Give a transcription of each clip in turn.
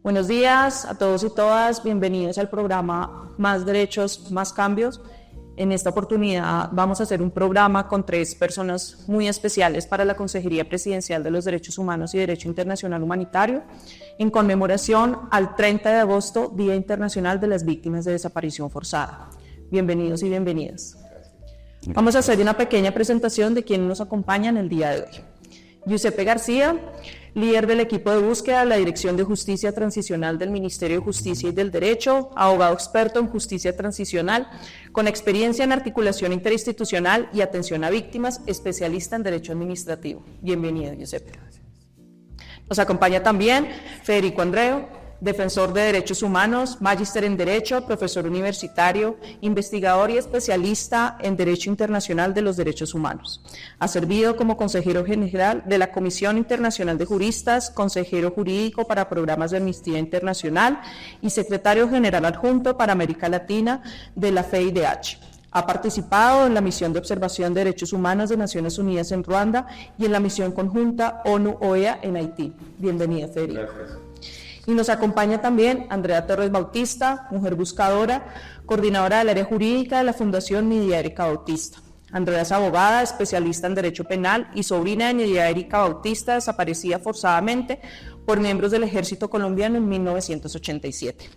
Buenos días a todos y todas, bienvenidos al programa Más Derechos, Más Cambios. En esta oportunidad vamos a hacer un programa con 3 personas muy especiales para la Consejería Presidencial de los Derechos Humanos y Derecho Internacional Humanitario, en conmemoración al 30 de agosto, Día Internacional de las Víctimas de Desaparición Forzada. Bienvenidos y bienvenidas. Vamos a hacer una pequeña presentación de quienes nos acompañan el día de hoy. Giuseppe García, líder del equipo de búsqueda de la Dirección de Justicia Transicional del Ministerio de Justicia y del Derecho, abogado experto en justicia transicional, con experiencia en articulación interinstitucional y atención a víctimas, especialista en derecho administrativo. Bienvenido, Giuseppe. Nos acompaña también Federico Andreu, defensor de derechos humanos, magíster en Derecho, profesor universitario, investigador y especialista en Derecho Internacional de los Derechos Humanos. Ha servido como consejero general de la Comisión Internacional de Juristas, consejero jurídico para programas de Amnistía Internacional y secretario general adjunto para América Latina de la FIDH. Ha participado en la misión de observación de derechos humanos de Naciones Unidas en Ruanda y en la misión conjunta ONU-OEA en Haití. Bienvenida, Federico. Gracias. Y nos acompaña también Andrea Torres Bautista, mujer buscadora, coordinadora del área jurídica de la Fundación Nidia Erika Bautista. Andrea es abogada, especialista en Derecho Penal y sobrina de Nidia Erika Bautista, desaparecida forzadamente por miembros del Ejército Colombiano en 1987.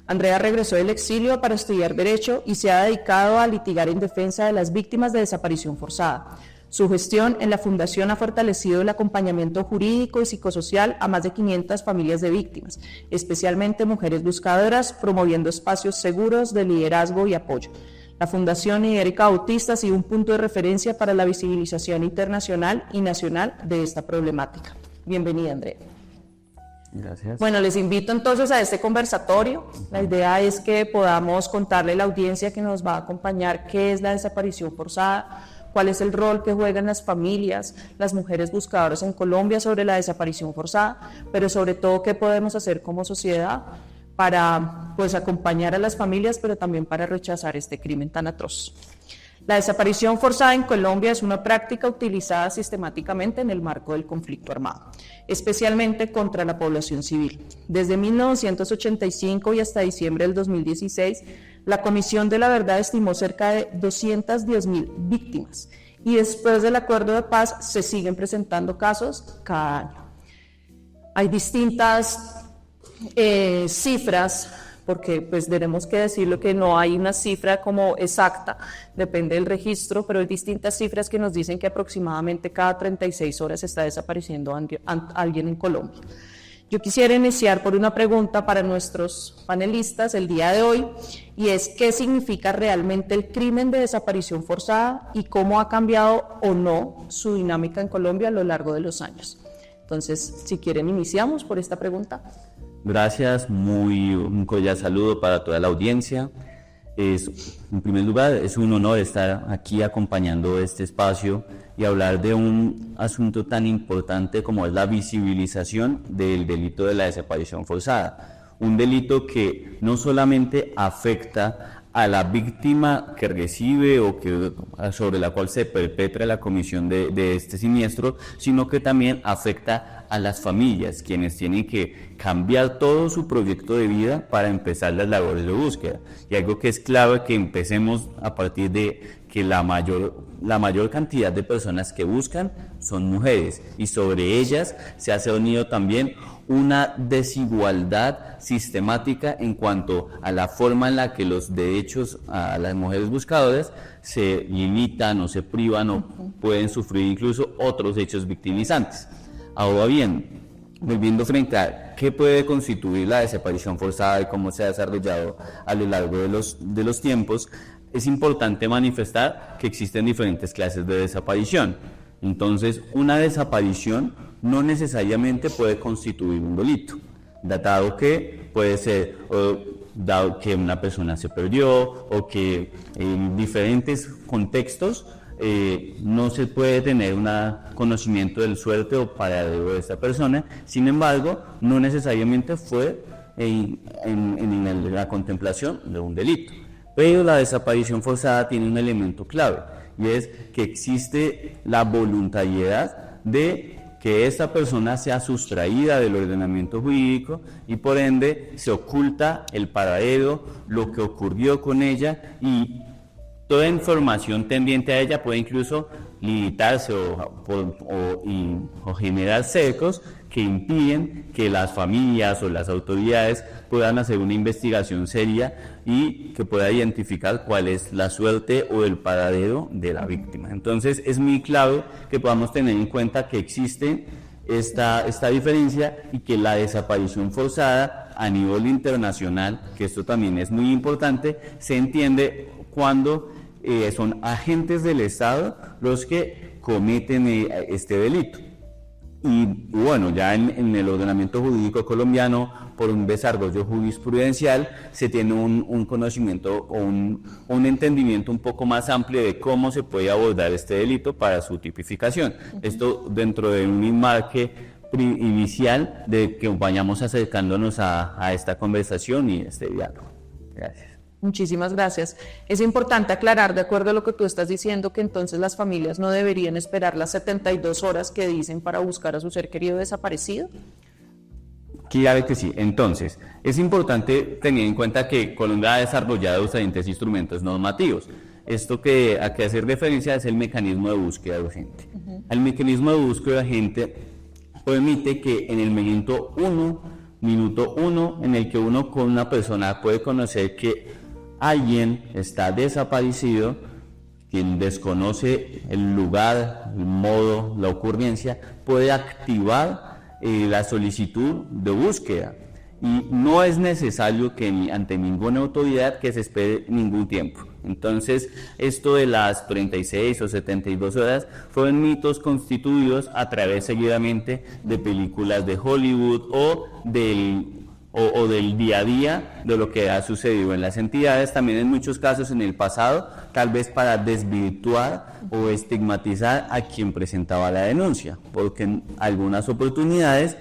Andrea regresó del exilio para estudiar Derecho y se ha dedicado a litigar en defensa de las víctimas de desaparición forzada. Su gestión en la Fundación ha fortalecido el acompañamiento jurídico y psicosocial a más de 500 familias de víctimas, especialmente mujeres buscadoras, promoviendo espacios seguros de liderazgo y apoyo. La Fundación Nidia Erika Bautista ha sido un punto de referencia para la visibilización internacional y nacional de esta problemática. Bienvenida, Andrea. Gracias. Bueno, les invito entonces a este conversatorio. La idea es que podamos contarle a la audiencia que nos va a acompañar qué es la desaparición forzada, cuál es el rol que juegan las familias, las mujeres buscadoras en Colombia sobre la desaparición forzada, pero sobre todo qué podemos hacer como sociedad para acompañar a las familias, pero también para rechazar este crimen tan atroz. La desaparición forzada en Colombia es una práctica utilizada sistemáticamente en el marco del conflicto armado, especialmente contra la población civil. Desde 1985 y hasta diciembre del 2016, la Comisión de la Verdad estimó cerca de 210.000 víctimas y después del acuerdo de paz se siguen presentando casos cada año. Hay distintas cifras, porque tenemos que decirlo que no hay una cifra como exacta, depende del registro, pero hay distintas cifras que nos dicen que aproximadamente cada 36 horas está desapareciendo alguien en Colombia. Yo quisiera iniciar por una pregunta para nuestros panelistas el día de hoy, y es ¿qué significa realmente el crimen de desaparición forzada y cómo ha cambiado o no su dinámica en Colombia a lo largo de los años? Entonces, si quieren, iniciamos por esta pregunta. Gracias, un cordial saludo para toda la audiencia. En primer lugar, es un honor estar aquí acompañando este espacio y hablar de un asunto tan importante como es la visibilización del delito de la desaparición forzada. Un delito que no solamente afecta a la víctima que recibe o sobre la cual se perpetra la comisión de este siniestro, sino que también afecta a las familias, quienes tienen que cambiar todo su proyecto de vida para empezar las labores de búsqueda. Y algo que es clave que empecemos a partir de que la mayor cantidad de personas que buscan son mujeres, y sobre ellas se ha unido también una desigualdad sistemática en cuanto a la forma en la que los derechos a las mujeres buscadoras se limitan o se privan o pueden sufrir incluso otros hechos victimizantes. Ahora bien, volviendo frente a qué puede constituir la desaparición forzada y cómo se ha desarrollado a lo largo de los tiempos, es importante manifestar que existen diferentes clases de desaparición. Entonces, una desaparición no necesariamente puede constituir un delito, dado que puede ser dado que una persona se perdió o que en diferentes contextos no se puede tener un conocimiento del suerte o paradero de esta persona. Sin embargo, no necesariamente fue en la contemplación de un delito. Pero la desaparición forzada tiene un elemento clave, y es que existe la voluntariedad de que esta persona sea sustraída del ordenamiento jurídico y por ende se oculta el paradero, lo que ocurrió con ella, y toda información tendiente a ella puede incluso limitarse o generar cercos que impiden que las familias o las autoridades puedan hacer una investigación seria y que pueda identificar cuál es la suerte o el paradero de la víctima. Entonces es muy clave que podamos tener en cuenta que existe esta diferencia y que la desaparición forzada a nivel internacional, que esto también es muy importante, se entiende cuando son agentes del Estado los que cometen este delito. Y bueno, ya en el ordenamiento jurídico colombiano, por un desarrollo jurisprudencial, se tiene un conocimiento o un entendimiento un poco más amplio de cómo se puede abordar este delito para su tipificación. Esto dentro de un enmarque inicial de que vayamos acercándonos a esta conversación y este diálogo. Gracias. Muchísimas gracias. Es importante aclarar, de acuerdo a lo que tú estás diciendo, que entonces las familias no deberían esperar las 72 horas que dicen para buscar a su ser querido desaparecido. Claro que sí. Entonces, es importante tener en cuenta que Colombia ha desarrollado diferentes instrumentos normativos. Esto que a que hacer referencia es el mecanismo de búsqueda urgente. El mecanismo de búsqueda urgente permite que en el minuto uno, en el que uno con una persona puede conocer que alguien está desaparecido, quien desconoce el lugar, el modo, la ocurrencia, puede activar la solicitud de búsqueda. Y no es necesario que ante ninguna autoridad que se espere ningún tiempo. Entonces, esto de las 36 o 72 horas fueron mitos constituidos a través seguidamente de películas de Hollywood o del día a día de lo que ha sucedido en las entidades, también en muchos casos en el pasado, tal vez para desvirtuar o estigmatizar a quien presentaba la denuncia, porque en algunas oportunidades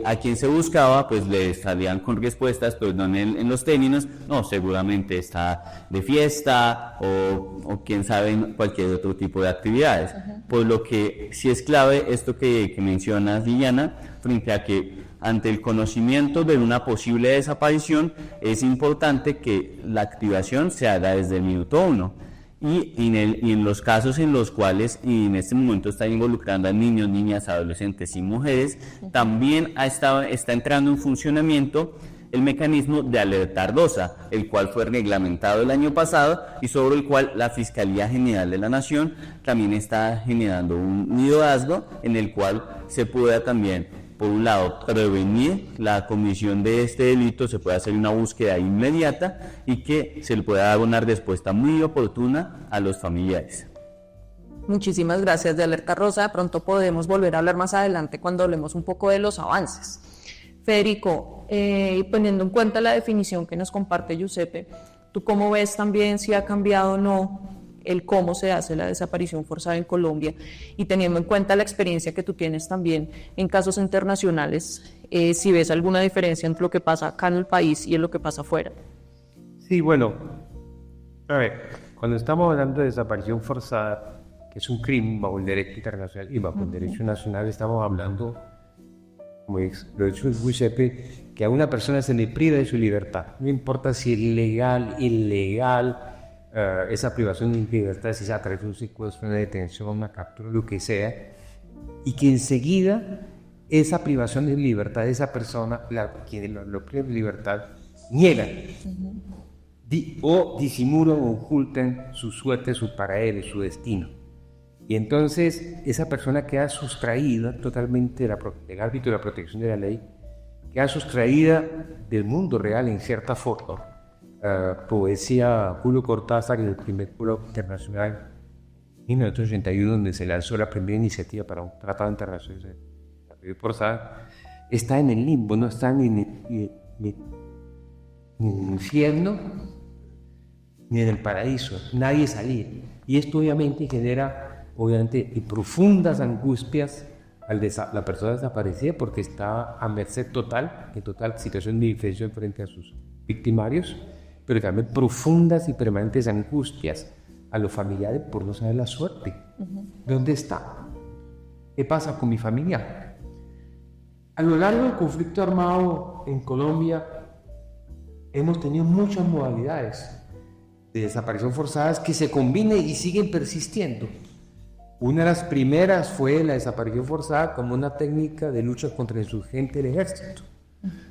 a quien se buscaba pues le salían con respuestas, pues no en los términos, no, seguramente está de fiesta o quién sabe en cualquier otro tipo de actividades. Por lo que sí es clave esto que mencionas, Liliana, frente a que ante el conocimiento de una posible desaparición es importante que la activación se haga desde el minuto 1. Y en los casos en los cuales y en este momento están involucrando a niños, niñas, adolescentes y mujeres, también está entrando en funcionamiento el mecanismo de alerta tardosa, el cual fue reglamentado el año pasado y sobre el cual la Fiscalía General de la Nación también está generando un liderazgo en el cual se pueda también, por un lado, prevenir la comisión de este delito, se puede hacer una búsqueda inmediata y que se le pueda dar una respuesta muy oportuna a los familiares. Muchísimas gracias de Alerta Rosa. De pronto podemos volver a hablar más adelante cuando hablemos un poco de los avances. Federico, poniendo en cuenta la definición que nos comparte Giuseppe, ¿tú cómo ves también si ha cambiado o no el cómo se hace la desaparición forzada en Colombia? Y teniendo en cuenta la experiencia que tú tienes también en casos internacionales, si ves alguna diferencia entre lo que pasa acá en el país y en lo que pasa afuera. Sí, bueno, a ver, cuando estamos hablando de desaparición forzada, que es un crimen bajo el derecho internacional y bajo el derecho nacional, estamos hablando, como lo ha dicho Giuseppe, que a una persona se le priva de su libertad, no importa si es legal, ilegal, esa privación de libertad, si es a través de un secuestro, una detención, una captura, lo que sea, y que enseguida esa privación de libertad de esa persona, quien lo priva de libertad, niegan o disimulan o ocultan su suerte, su paradero, su destino. Y entonces esa persona queda sustraída totalmente del ámbito de la protección de la ley, queda sustraída del mundo real en cierta forma. Poesía Julio Cortázar, el primer foro internacional en 1981, donde se lanzó la primera iniciativa para un tratado internacional de forzada, está en el limbo, no está ni en el infierno ni en el paraíso, nadie salir. Y esto obviamente genera profundas angustias a la persona desaparecida, porque está a merced total, en total situación de indefensión frente a sus victimarios, pero también profundas y permanentes angustias a los familiares por no saber la suerte. ¿Dónde está? ¿Qué pasa con mi familia? A lo largo del conflicto armado en Colombia hemos tenido muchas modalidades de desaparición forzadas que se combinan y siguen persistiendo. Una de las primeras fue la desaparición forzada como una técnica de lucha contra el insurgente del ejército,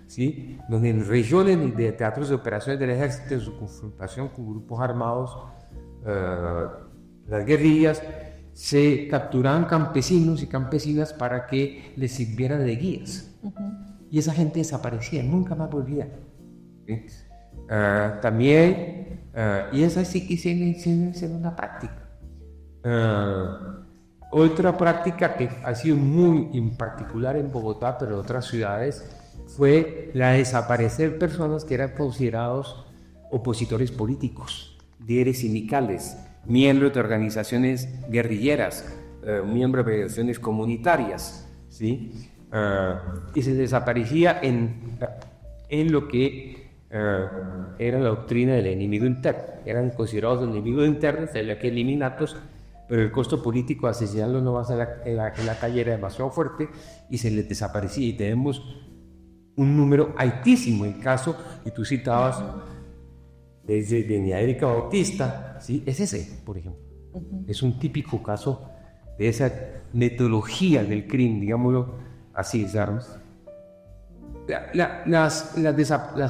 ¿sí? Donde en regiones de teatros de operaciones del ejército, en su confrontación con grupos armados, las guerrillas, se capturaban campesinos y campesinas para que les sirvieran de guías. Y esa gente desaparecía, nunca más volvía. ¿Sí? También, y esa sí que sigue siendo una práctica. Otra práctica que ha sido muy en particular en Bogotá, pero en otras ciudades, fue la de desaparecer personas que eran considerados opositores políticos, líderes sindicales, miembros de organizaciones guerrilleras, miembros de organizaciones comunitarias, ¿sí? Y se desaparecía en lo que era la doctrina del enemigo interno. Eran considerados enemigos internos, había que eliminarlos, pero el costo político de asesinarlos no va a ser en la calle era demasiado fuerte y se les desaparecía. Y tenemos un número altísimo en caso, y tú citabas desde de Erika Bautista, ¿sí? Es ese, por ejemplo. Es un típico caso de esa metodología del crimen, digámoslo así, ¿sabes? Las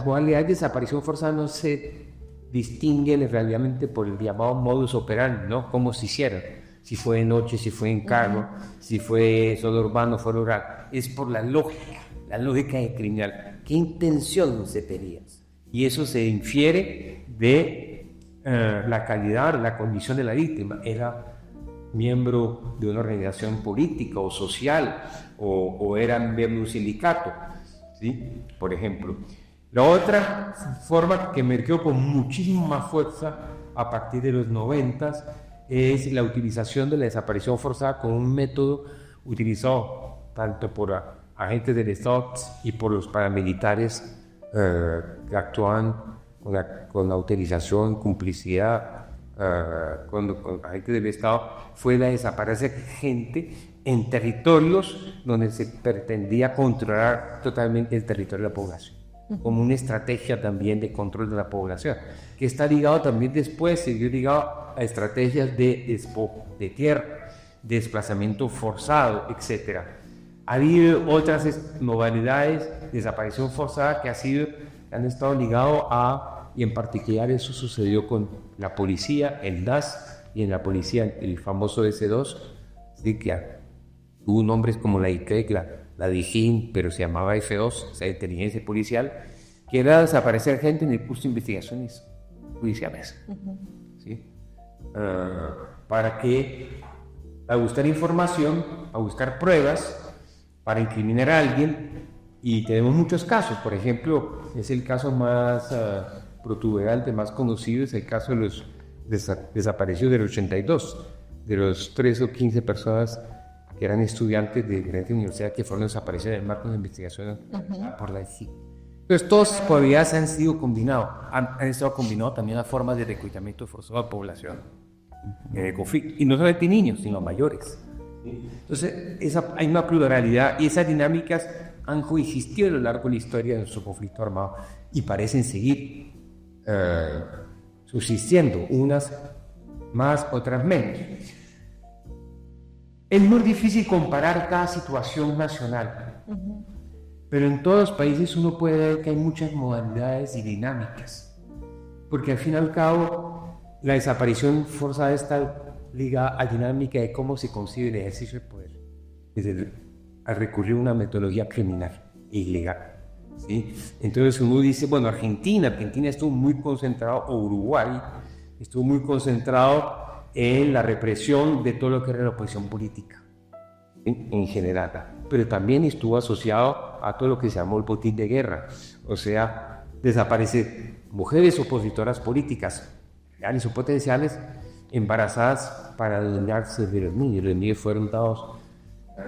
modalidades de desaparición forzada no se distinguen realmente por el llamado modus operandi, ¿no? Cómo se hicieron, si fue de noche, si fue en cargo, si fue solo urbano, fue rural. Es por la lógica de criminal. ¿Qué intención se tenía? Y eso se infiere de la calidad, la condición de la víctima. Era miembro de una organización política o social, o era miembro de un sindicato, ¿sí? Por ejemplo. La otra forma que emergió con muchísima más fuerza a partir de los 90 es la utilización de la desaparición forzada como un método utilizado tanto por agentes del Estado y por los paramilitares que actúan con la utilización, complicidad con agentes del Estado. Fue la desaparecer gente en territorios donde se pretendía controlar totalmente el territorio de la población, como una estrategia también de control de la población, que está ligado también después, siguió ligado a estrategias de despojo de tierra, de desplazamiento forzado, etc. Ha habido otras modalidades de desaparición forzada que han estado ligados y en particular eso sucedió con la policía, el DAS, y en la policía el famoso S2, ¿sí? Que tuvo nombres como la ICREC, la DIJÍN, pero se llamaba F2, o sea, inteligencia policial, que era desaparecer gente en el curso de investigaciones policiales, ¿sí? Para buscar información, a buscar pruebas, para incriminar a alguien, y tenemos muchos casos. Por ejemplo, es el caso más protuberante, más conocido, es el caso de los desaparecidos del 82, de los 3 o 15 personas que eran estudiantes de diferentes universidades que fueron desaparecidos en el marco de investigación por la DIJÍN. Entonces, todas sus probabilidades han sido combinadas, han estado combinadas también a formas de reclutamiento forzado a la población en el conflicto, y no solamente niños, sino mayores. Entonces, hay una pluralidad y esas dinámicas han coexistido a lo largo de la historia de nuestro conflicto armado y parecen seguir subsistiendo, unas más, otras menos. Es muy difícil comparar cada situación nacional, pero en todos los países uno puede ver que hay muchas modalidades y dinámicas, porque al fin y al cabo la desaparición forzada está ligada a dinámica de cómo se concibe el ejercicio del poder, desde a recurrir a una metodología criminal e ilegal, ¿sí? Entonces uno dice, bueno, Argentina estuvo muy concentrado, o Uruguay estuvo muy concentrado en la represión de todo lo que era la oposición política en general, pero también estuvo asociado a todo lo que se llamó el botín de guerra, o sea, desaparecer mujeres opositoras políticas reales o potenciales embarazadas para adueñarse de los niños. Los niños fueron dados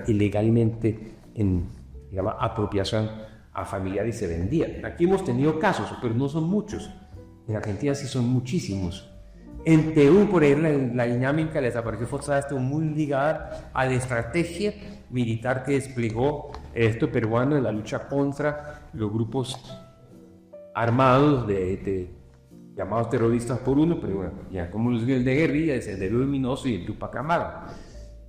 ilegalmente en, digamos, apropiación a familiares y se vendían. Aquí hemos tenido casos, pero no son muchos. En Argentina sí son muchísimos. En Perú, por ejemplo, la dinámica de la desaparición forzada estuvo muy ligada a la estrategia militar que desplegó el ejército peruano en la lucha contra los grupos armados llamados terroristas por uno, pero bueno, ya como los de guerrilla, el Sendero Luminoso y el Tupac Amaru.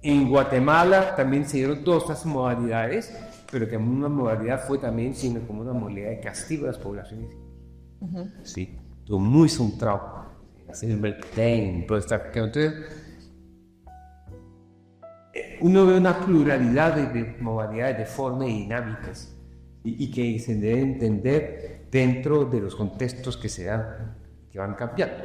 En Guatemala también se dieron todas estas modalidades, pero que una modalidad fue también sino como una modalidad de castigo a las poblaciones. Sí, todo muy centrado. Entonces, uno ve una pluralidad de modalidades, de formas y dinámicas y que se debe entender dentro de los contextos que se dan, que van cambiando.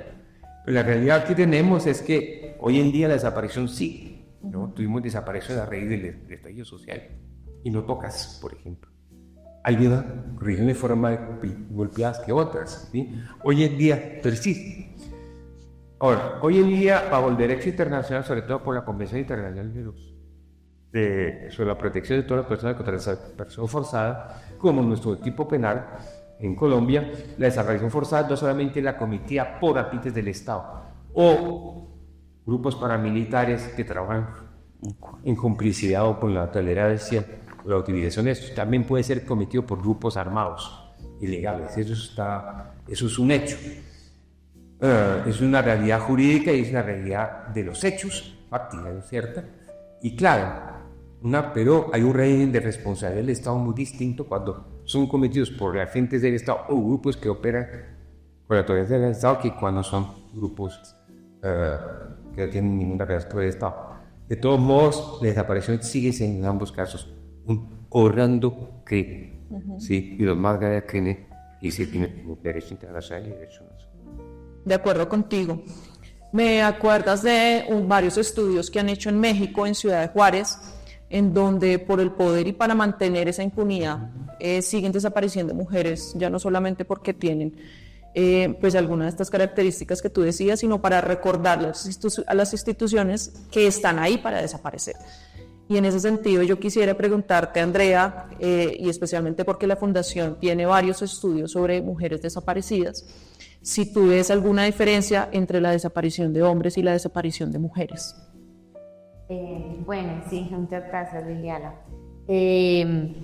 Pero la realidad que tenemos es que hoy en día la desaparición sigue, ¿no? Tuvimos desaparición a raíz del estallido social y no pocas, por ejemplo. Hay regiones de forma golpeadas que otras, ¿sí? Hoy en día persiste. Ahora, hoy en día, bajo el derecho internacional, sobre todo por la Convención Internacional sobre la protección de todas las personas contra la desaparición forzada, como nuestro tipo penal en Colombia, la desaparición forzada no solamente la cometida por agentes del Estado o grupos paramilitares que trabajan en complicidad o con la tolerancia o la utilización de esto, también puede ser cometido por grupos armados ilegales. Eso es un hecho. Es una realidad jurídica y es una realidad de los hechos, fáctica, ¿no es cierto? Y claro, pero hay un régimen de responsabilidad del Estado muy distinto cuando son cometidos por agentes del Estado o grupos que operan con la autoridad del Estado que cuando son grupos que no tienen ninguna relación con el Estado. De todos modos, la desaparición sigue siendo en ambos casos un horrendo crimen, ¿sí? Y los más graves crímenes y se tiene derecho internacional y derecho nacional. De acuerdo contigo. Me acuerdas de varios estudios que han hecho en México, en Ciudad de Juárez, en donde por el poder y para mantener esa impunidad siguen desapareciendo mujeres, ya no solamente porque tienen pues algunas de estas características que tú decías, sino para recordarles a las instituciones que están ahí para desaparecer. Y en ese sentido yo quisiera preguntarte, Andrea, y especialmente porque la Fundación tiene varios estudios sobre mujeres desaparecidas, si tú ves alguna diferencia entre la desaparición de hombres y la desaparición de mujeres. Bueno, sí, muchas gracias, Liliana.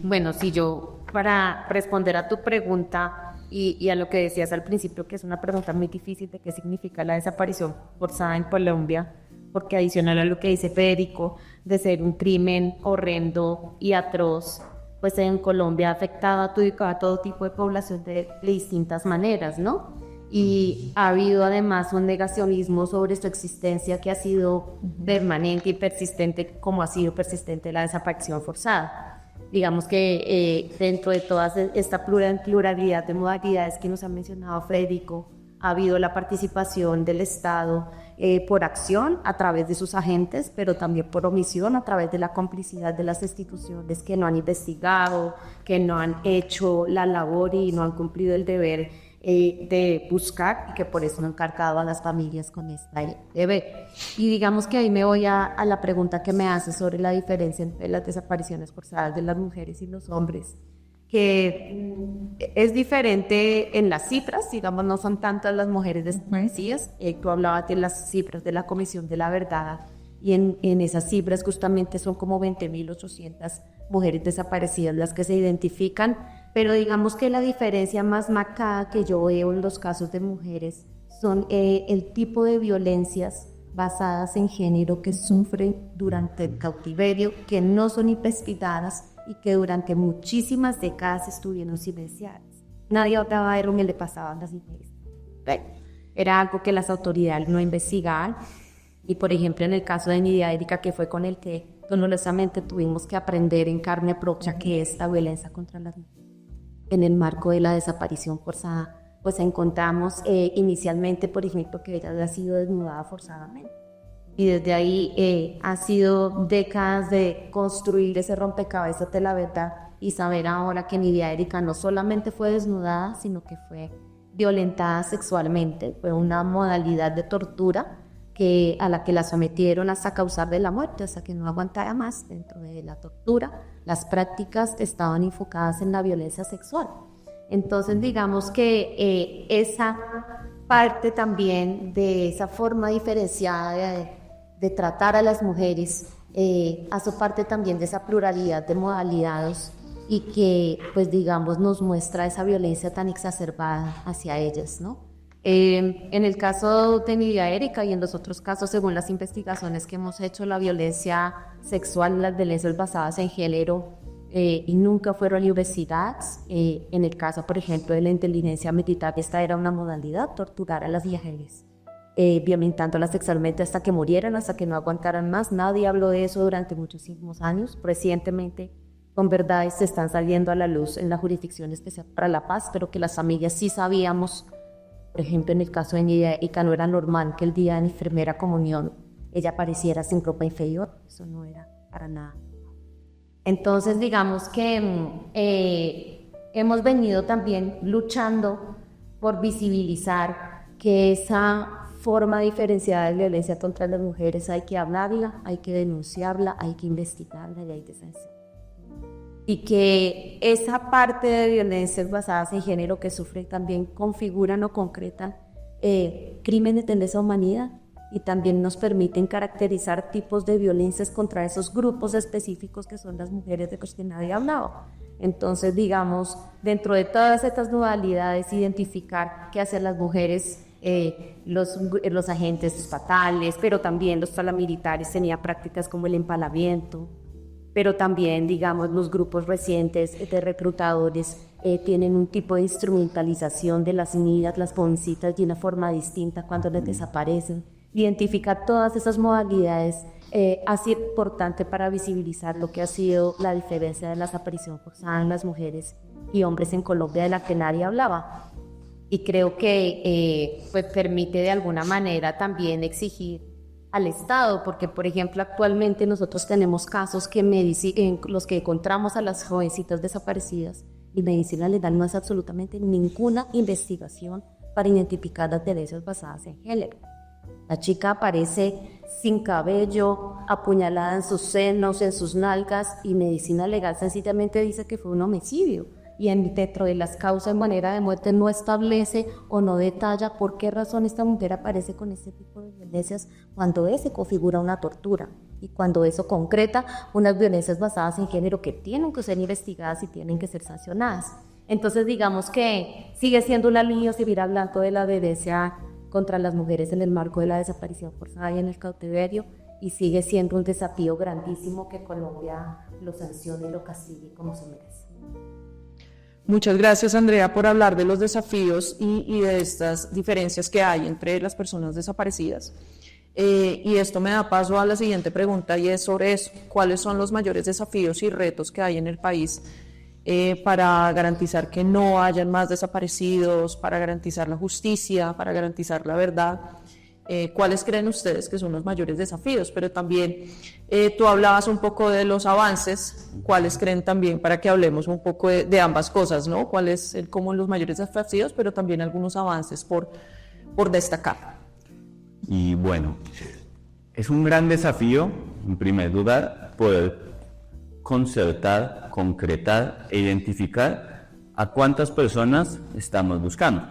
Bueno, sí, yo para responder a tu pregunta y a lo que decías al principio, que es una pregunta muy difícil de qué significa la desaparición forzada en Colombia, porque adicional a lo que dice Federico, de ser un crimen horrendo y atroz, pues en Colombia ha afectado a todo tipo de población de distintas maneras, ¿no? Y ha habido además un negacionismo sobre su existencia que ha sido permanente y persistente, como ha sido persistente la desaparición forzada. Digamos que dentro de toda esta pluralidad de modalidades que nos ha mencionado Federico, ha habido la participación del Estado por acción a través de sus agentes, pero también por omisión a través de la complicidad de las instituciones que no han investigado, que no han hecho la labor y no han cumplido el deber de buscar, y que por eso no han cargado a las familias con este deber. Y digamos que ahí me voy a la pregunta que me hace sobre la diferencia entre las desapariciones forzadas de las mujeres y los hombres, que es diferente en las cifras, digamos, no son tantas las mujeres desaparecidas. Tú hablabas de las cifras de la Comisión de la Verdad, y en esas cifras justamente son como 20.800 mujeres desaparecidas las que se identifican, pero digamos que la diferencia más marcada que yo veo en los casos de mujeres son el tipo de violencias basadas en género que sufren durante el cautiverio, que no son investigadas y que durante muchísimas décadas estuvieron silenciadas. Nadie hablaba de lo que le pasaba a las mujeres. Era algo que las autoridades no investigaban. Y por ejemplo, en el caso de Nidia Erika, que fue con el que dolorosamente tuvimos que aprender en carne propia que es la violencia contra las mujeres. En el marco de la desaparición forzada, pues encontramos inicialmente, por ejemplo, que ella había sido desnudada forzadamente. Y desde ahí ha sido décadas de construir ese rompecabezas de la verdad y saber ahora que Nidia Erika no solamente fue desnudada, sino que fue violentada sexualmente. Fue una modalidad de tortura a la que la sometieron hasta causarle la muerte, hasta que no aguantara más. Dentro de la tortura, las prácticas estaban enfocadas en la violencia sexual. Entonces, digamos que esa parte también de esa forma diferenciada de tratar a las mujeres, hace parte también de esa pluralidad de modalidades y que, pues digamos, nos muestra esa violencia tan exacerbada hacia ellas, ¿no? En el caso de Nidia Erika y en los otros casos, según las investigaciones que hemos hecho, la violencia sexual, las violencias basadas en género, y nunca fueron universidades. En el caso, por ejemplo, de la inteligencia militar, esta era una modalidad, torturar a las mujeres, violentándolas sexualmente hasta que murieran, hasta que no aguantaran más. Nadie habló de eso durante muchísimos años. Recientemente, con verdades se están saliendo a la luz en la Jurisdicción Especial para la Paz, pero que las familias sí sabíamos. Por ejemplo, en el caso de Nidia Erika, no era normal que el día de la enfermera comunión ella apareciera sin ropa inferior. Eso no era para nada. Entonces, digamos que hemos venido también luchando por visibilizar que esa forma diferenciada de violencia contra las mujeres hay que hablarla, hay que denunciarla, hay que investigarla y hay que sancionarla. Y que esa parte de violencias basadas en género que sufre también configuran o concretan crímenes de lesa humanidad y también nos permiten caracterizar tipos de violencias contra esos grupos específicos que son las mujeres de los que nadie ha hablado. Entonces, digamos, dentro de todas estas modalidades, identificar qué hacen las mujeres, los agentes estatales, pero también los paramilitares tenían prácticas como el empalamiento, pero también, digamos, los grupos recientes de reclutadores tienen un tipo de instrumentalización de las niñas, las jovencitas, de una forma distinta cuando les desaparecen. Identificar todas esas modalidades ha sido importante para visibilizar lo que ha sido la diferencia de la desaparición forzada en las mujeres y hombres en Colombia, de la que nadie hablaba. Y creo que pues permite de alguna manera también exigir al Estado, porque por ejemplo actualmente nosotros tenemos casos que en los que encontramos a las jovencitas desaparecidas y medicina legal no hace absolutamente ninguna investigación para identificar las violencias basadas en género. La chica aparece sin cabello, apuñalada en sus senos, en sus nalgas, y medicina legal sencillamente dice que fue un homicidio. Y dentro de las causas de manera de muerte no establece o no detalla por qué razón esta mujer aparece con este tipo de violencias cuando eso configura una tortura y cuando eso concreta unas violencias basadas en género que tienen que ser investigadas y tienen que ser sancionadas. Entonces digamos que sigue siendo una línea seguir hablando de la violencia contra las mujeres en el marco de la desaparición forzada y en el cautiverio, y sigue siendo un desafío grandísimo que Colombia lo sancione y lo castigue como se merece. Muchas gracias, Andrea, por hablar de los desafíos y de estas diferencias que hay entre las personas desaparecidas. Y esto me da paso a la siguiente pregunta, y es sobre eso. ¿Cuáles son los mayores desafíos y retos que hay en el país para garantizar que no hayan más desaparecidos, para garantizar la justicia, para garantizar la verdad? ¿Cuáles creen ustedes que son los mayores desafíos? Pero también tú hablabas un poco de los avances. ¿Cuáles creen también, para que hablemos un poco de ambas cosas, ¿no? ¿Cuáles como los mayores desafíos, pero también algunos avances por destacar? Y bueno, es un gran desafío, en primer lugar, poder concertar, concretar e identificar a cuántas personas estamos buscando.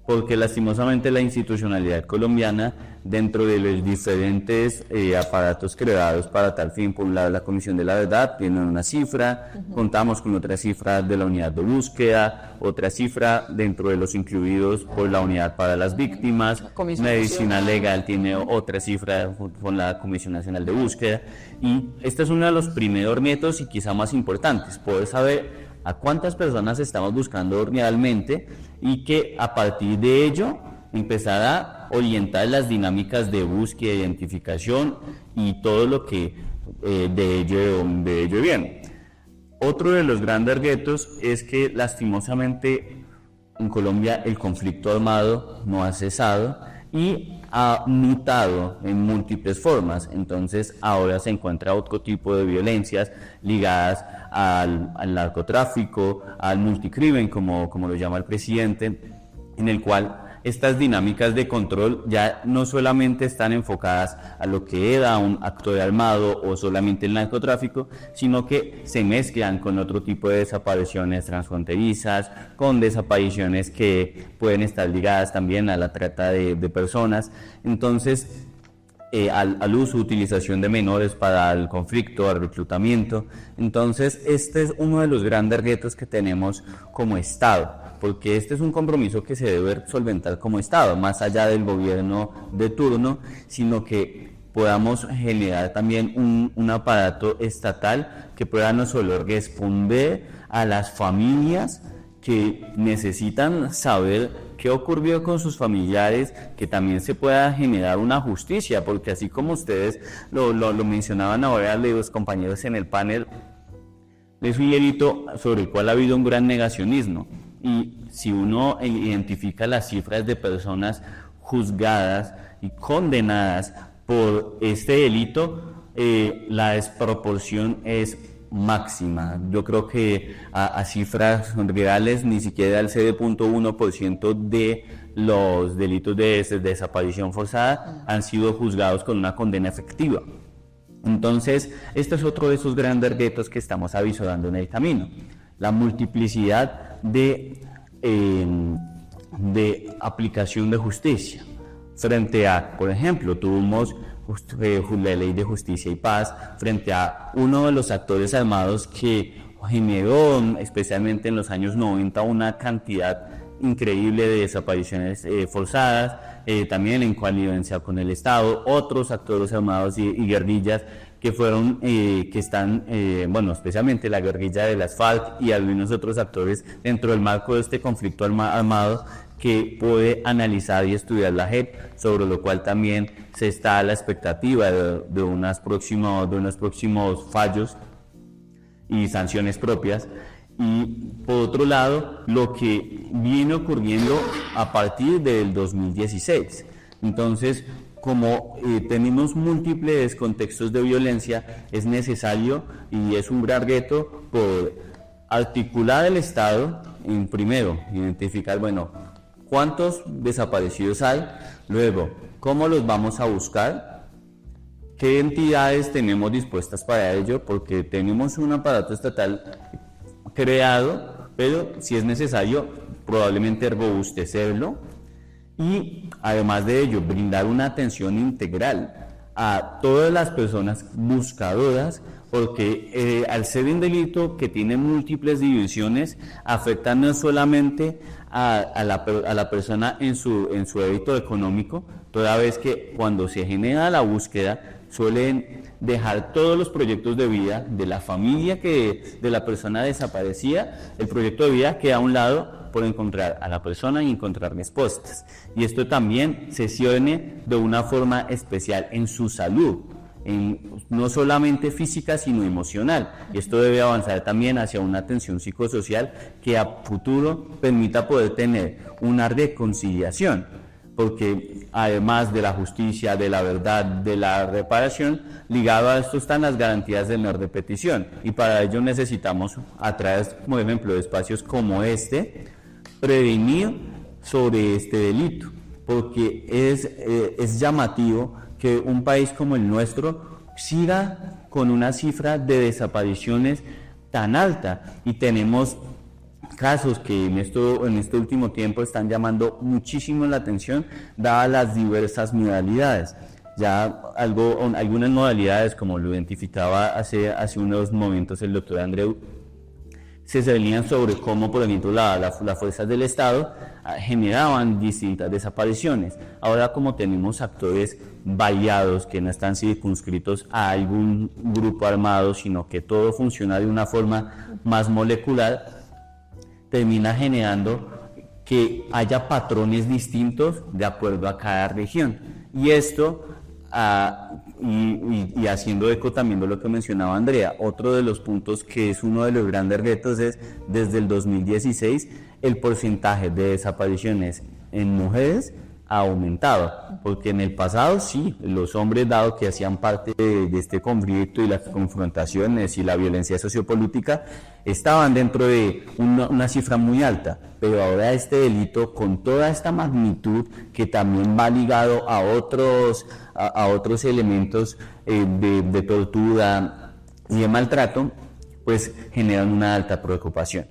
Porque lastimosamente la institucionalidad colombiana, dentro de los diferentes aparatos creados para tal fin, por un lado la Comisión de la Verdad tiene una cifra, contamos con otra cifra de la Unidad de Búsqueda, otra cifra dentro de los incluidos por la Unidad para las Víctimas, Medicina Legal tiene otra cifra con la Comisión Nacional de Búsqueda, y este es uno de los primeros retos y quizá más importantes, poder saber a cuántas personas estamos buscando realmente y que a partir de ello empezar a orientar las dinámicas de búsqueda, identificación y todo lo que de ello viene. Otro de los grandes retos es que lastimosamente en Colombia el conflicto armado no ha cesado y ha mutado en múltiples formas. Entonces ahora se encuentra otro tipo de violencias ligadas al narcotráfico, al multicrimen, como lo llama el presidente, en el cual estas dinámicas de control ya no solamente están enfocadas a lo que era un actor armado o solamente el narcotráfico, sino que se mezclan con otro tipo de desapariciones transfronterizas, con desapariciones que pueden estar ligadas también a la trata de personas. Entonces, al uso, utilización de menores para el conflicto, al reclutamiento. Entonces, este es uno de los grandes retos que tenemos como Estado, porque este es un compromiso que se debe solventar como Estado, más allá del gobierno de turno, sino que podamos generar también un aparato estatal que pueda no solo responder a las familias que necesitan saber qué ocurrió con sus familiares, que también se pueda generar una justicia, porque así como ustedes lo mencionaban ahora los compañeros en el panel, es un delito sobre el cual ha habido un gran negacionismo, y si uno identifica las cifras de personas juzgadas y condenadas por este delito, la desproporción es máxima. Yo creo que a cifras reales ni siquiera el 0.1% de los delitos de desaparición forzada han sido juzgados con una condena efectiva. Entonces, este es otro de esos grandes retos que estamos avisorando en el camino. La multiplicidad de aplicación de justicia. Frente a, por ejemplo, tuvimos la Ley de Justicia y Paz, frente a uno de los actores armados que generó, especialmente en los años 90, una cantidad increíble de desapariciones forzadas, también en connivencia con el Estado, otros actores armados y guerrillas que fueron, que están, especialmente la guerrilla de las FARC y algunos otros actores dentro del marco de este conflicto armado, que puede analizar y estudiar la JEP, sobre lo cual también se está a la expectativa de unos próximos fallos y sanciones propias. Y por otro lado, lo que viene ocurriendo a partir del 2016. Entonces, como tenemos múltiples contextos de violencia, es necesario y es un gran reto por articular el Estado en, primero, identificar, ¿cuántos desaparecidos hay? Luego, ¿cómo los vamos a buscar? ¿Qué entidades tenemos dispuestas para ello? Porque tenemos un aparato estatal creado, pero si es necesario, probablemente robustecerlo. Y además de ello, brindar una atención integral a todas las personas buscadoras, porque al ser un delito que tiene múltiples dimensiones, afecta no solamente a la persona en su débito económico, toda vez que cuando se genera la búsqueda suelen dejar todos los proyectos de vida de la familia de la persona desaparecida. El proyecto de vida queda a un lado por encontrar a la persona y encontrar respuestas. Y esto también se cierne de una forma especial en su salud, no solamente física sino emocional, y esto debe avanzar también hacia una atención psicosocial que a futuro permita poder tener una reconciliación, porque además de la justicia, de la verdad, de la reparación, ligado a esto están las garantías de no repetición, y para ello necesitamos, a través, por ejemplo, de espacios como este, prevenir sobre este delito, porque es llamativo que un país como el nuestro siga con una cifra de desapariciones tan alta, y tenemos casos que en este último tiempo están llamando muchísimo la atención, dadas las diversas modalidades. Ya algunas modalidades, como lo identificaba hace unos momentos el doctor Andreu, se venían sobre cómo, por ejemplo, las fuerzas del Estado generaban distintas desapariciones. Ahora, como tenemos actores variados que no están circunscritos a algún grupo armado, sino que todo funciona de una forma más molecular, termina generando que haya patrones distintos de acuerdo a cada región. Y esto, y haciendo eco también de lo que mencionaba Andrea, otro de los puntos que es uno de los grandes retos es, desde el 2016, el porcentaje de desapariciones en mujeres ha aumentado, porque en el pasado sí, los hombres, dado que hacían parte de este conflicto y las confrontaciones y la violencia sociopolítica, estaban dentro de una cifra muy alta, pero ahora este delito, con toda esta magnitud que también va ligado a otros elementos de tortura y de maltrato, pues generan una alta preocupación.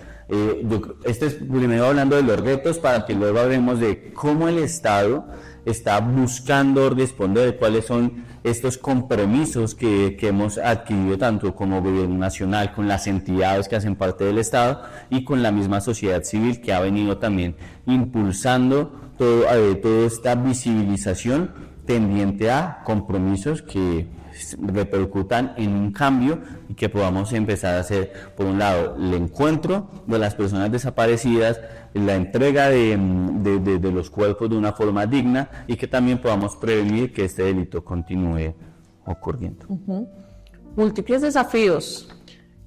Este es primero hablando de los retos, para que luego hablemos de cómo el Estado está buscando responder, cuáles son estos compromisos que hemos adquirido tanto como gobierno nacional, con las entidades que hacen parte del Estado y con la misma sociedad civil, que ha venido también impulsando toda esta visibilización tendiente a compromisos que repercutan en un cambio y que podamos empezar a hacer, por un lado, el encuentro de las personas desaparecidas, la entrega de los cuerpos de una forma digna, y que también podamos prevenir que este delito continúe ocurriendo. Múltiples desafíos.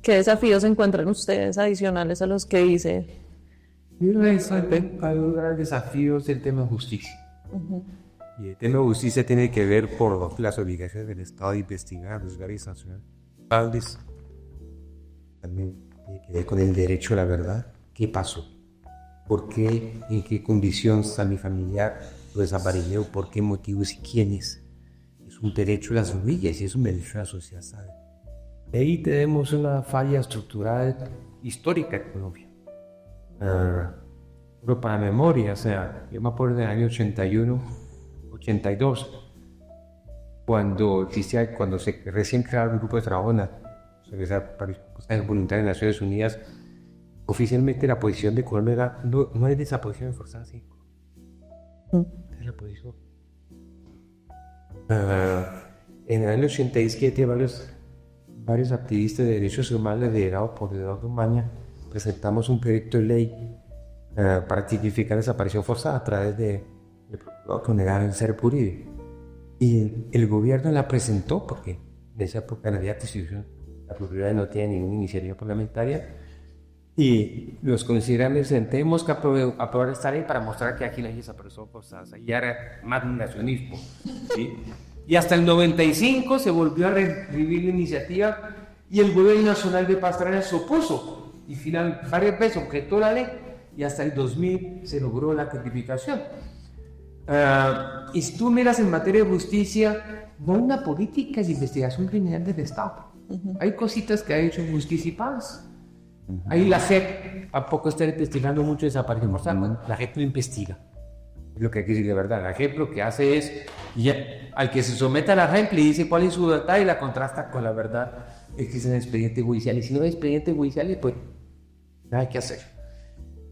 ¿Qué desafíos encuentran ustedes adicionales a los que dice? Hay desafíos del tema de justicia. Y el tema de justicia tiene que ver por las obligaciones del Estado de investigar, juzgar y sancionar culpables. También tiene que ver con el derecho a la verdad. ¿Qué pasó? ¿Por qué? ¿En qué condición está mi familiar? ¿Lo desapareció? ¿Por qué motivos y quiénes? Es un derecho de las familias y es un derecho de la sociedad, ¿sabe? De ahí tenemos una falla estructural histórica en Colombia. Pero para memoria, o sea, yo me acuerdo del año 81, 82, cuando se recién creaba el grupo de trabajo sobre esa participación voluntaria en Naciones Unidas. Oficialmente la posición de Colombia era, no hay desaparición forzada, sí. Es la posición. En el año 87 varios activistas de derechos humanos liderados por Eduardo Maña presentamos un proyecto de ley para tipificar desaparición forzada a través de con el ser Uribe. Y el gobierno la presentó porque en esa época no había constitución, la Procuraduría no tiene ninguna iniciativa parlamentaria, y los considerantes tenemos que aprobar esta ley para mostrar que aquí no hay desaparición forzada. Y era más un nacionalismo, ¿sí? Y hasta el 95 se volvió a revivir la iniciativa y el gobierno nacional de Pastrana se opuso y finalmente varias veces objetó la ley, y hasta el 2000 se logró la tipificación. Y si tú miras en materia de justicia, no hay una política de investigación criminal del Estado. Hay cositas que ha hecho Justicia y Paz. Ahí la JEP a poco está investigando mucho desaparición forzada. La JEP no investiga. Es lo que hay que decir de verdad. La JEP lo que hace es, al que se someta a la JEP le dice cuál es su data y la contrasta con la verdad. Existen expedientes judiciales. Si no hay expedientes judiciales, pues nada hay que hacer.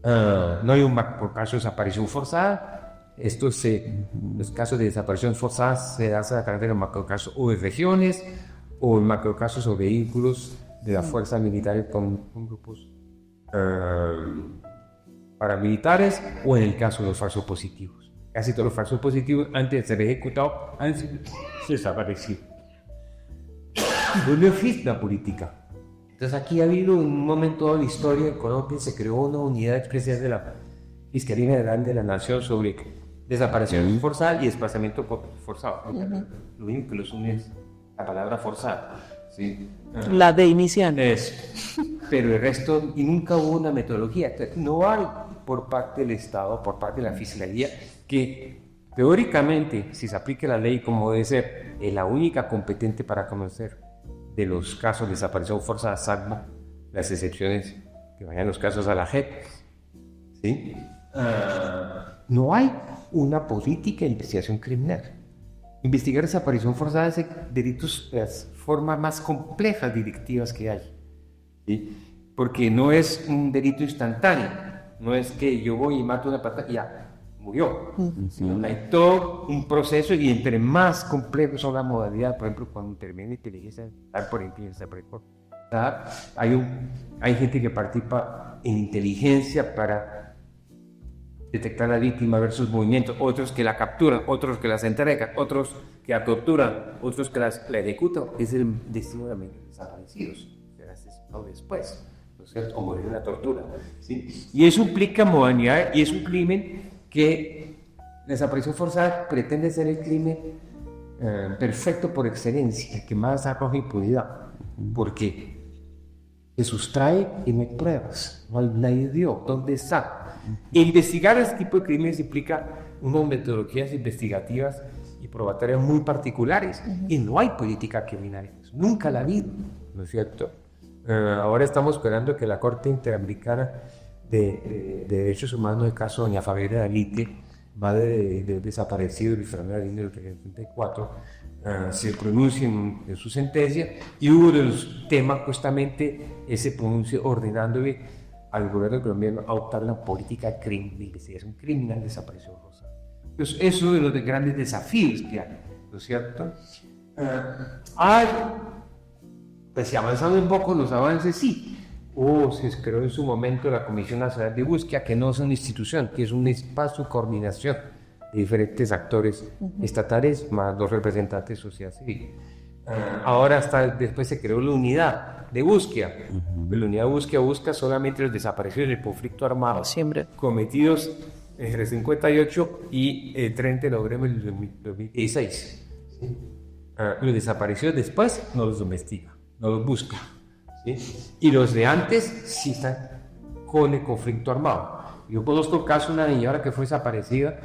No hay un macrocaso de desaparición forzada. Los casos de desaparición forzada se dan a carácter de macrocasos o de regiones, o macrocasos o vehículos de las fuerzas militares con grupos paramilitares, o en el caso de los falsos positivos. Casi todos los falsos positivos, antes de ser ejecutados, han desaparecido. No existe la política. Entonces aquí ha habido un momento de la historia de Colombia, se creó una unidad especial de la Fiscalía General de la Nación sobre desaparición forzada y desplazamiento forzado. Lo único que los une es la palabra forzada. ¿Sí? La de inicial. Pero el resto, y nunca hubo una metodología. Entonces, no hay por parte del Estado, por parte de la Fiscalía, que teóricamente, si se aplique la ley como debe ser, es la única competente para conocer de los casos de desaparición forzada, salvo las excepciones que vayan los casos a la JEP. ¿Sí? No hay una política de investigación criminal. Investigar desaparición forzada es delitos de las formas más complejas delictivas que hay, ¿sí? Porque no es un delito instantáneo, no es que yo voy y mato a una persona y ya murió. Hay todo un proceso, y entre más complejos son las modalidades, por ejemplo, cuando interviene la inteligencia, hay gente que participa en inteligencia para detectar a la víctima, ver sus movimientos, otros que la capturan, otros que las entregan, otros que la capturan, otros que la ejecutan. Es el destino de los desaparecidos, será asesinado después, ¿no es cierto? O morir en la tortura, ¿sí? Y eso implica modernidad, y es un crimen que La desaparición forzada pretende ser el crimen perfecto por excelencia, el que más arroja impunidad, porque se sustrae y no hay pruebas, nadie dio, ¿dónde está? Investigar este tipo de crímenes implica unas metodologías investigativas y probatorias muy particulares, y no hay política criminal, nunca la ha habido, ¿no es cierto? Ahora estamos esperando que la Corte Interamericana de Derechos Humanos, el caso Doña Fabiola Dalite, madre del desaparecido Luis Fernando Galindo del 34, se pronuncie en su sentencia, y uno de los temas justamente ese pronuncio ordenándole al gobierno colombiano a adoptar una política criminal de investigación criminal de desaparición forzada. Entonces, eso es uno de los grandes desafíos que hay, ¿no es cierto? Pues si avanzando un poco los avances, sí. Se creó en su momento la Comisión Nacional de Búsqueda, que no es una institución, que es un espacio de coordinación de diferentes actores estatales más los representantes de sociedad civil. Ahora después se creó la unidad de búsqueda. La unidad de búsqueda busca solamente los desaparecidos del conflicto armado Siempre. cometidos entre el 58 y el 30 de noviembre del 2016. ¿Sí? Los desaparecidos después no los domestica, no los busca. ¿Sí? Y los de antes sí están con el conflicto armado. Yo conozco el caso de una niña que fue desaparecida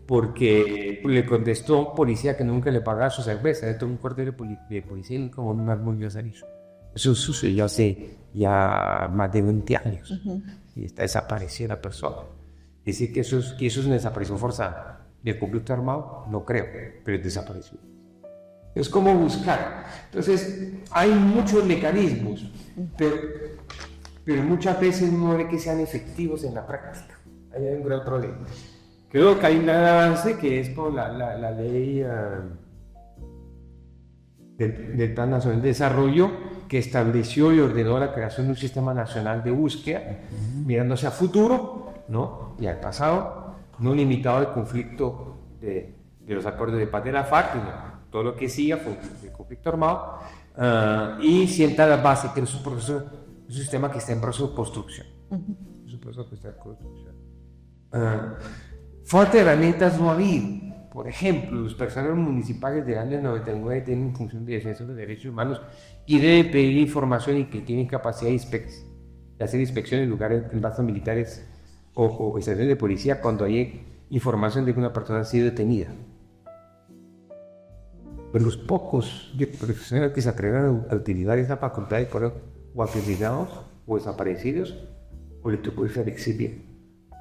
porque le contestó a un policía que nunca le pagaba su cerveza. Le tomó un cuartel de policía y como un armullo a eso. Eso sucedió hace ya más de 20 años. Y está desaparecida la persona. Decir que eso es una desaparición forzada. ¿Del conflicto armado? No creo, pero es desaparición. Es como buscar. Entonces, hay muchos mecanismos, pero muchas veces no ve que sean efectivos en la práctica. Ahí hay un gran problema. Creo que hay un avance que es por la ley del Plan Nacional de Desarrollo, que estableció y ordenó la creación de un sistema nacional de búsqueda, mirándose a futuro, ¿no? Y al pasado, no limitado al conflicto de los acuerdos de paz de la FARC, sino todo lo que siga fue el conflicto armado, y sienta la base, que es un sistema que está en proceso de construcción. Es un proceso que está en construcción. Falta de herramientas no ha habido. Por ejemplo, los personeros municipales del año 99 tienen función de defensa de los derechos humanos y deben pedir información y que tienen capacidad de hacer inspecciones en lugares en bases militares o estaciones de policía cuando hay información de que una persona ha sido detenida. Pero los pocos profesionales que se atreven a utilizar esa facultad de correo o asesinados o desaparecidos o le tocó irse al exilio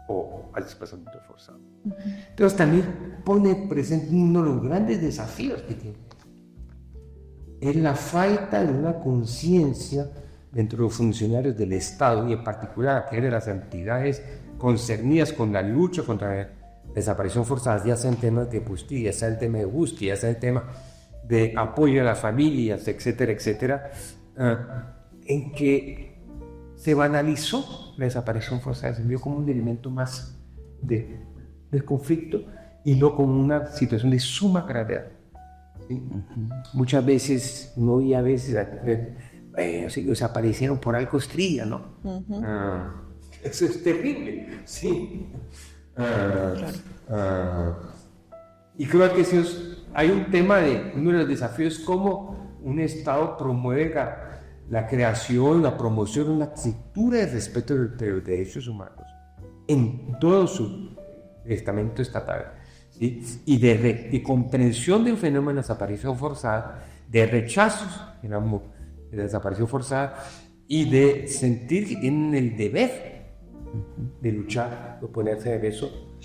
o al desplazamiento forzado. Entonces también pone presente uno de los grandes desafíos que tiene. Es la falta de una conciencia dentro de los funcionarios del Estado y en particular aquellos de las entidades concernidas con la lucha contra la desaparición forzada, ya sea en temas de justicia, ya sea el tema de búsqueda, ya sea el tema de apoyo a las familias, etcétera, etcétera, en que se banalizó la desaparición forzada, se vio como un elemento más del conflicto y no como una situación de suma gravedad. ¿Sí? Muchas veces, no y a veces, desaparecieron por algo estrella, ¿no? Eso es terrible, sí. Y creo que hay un tema uno de los desafíos, cómo un Estado promueve la creación, la promoción, una cultura de respeto de los derechos humanos en todo su estamento estatal, ¿sí? Y de comprensión de un fenómeno de desaparición forzada, de rechazos de la desaparición forzada y de sentir que tienen el deber de luchar, de oponerse a eso,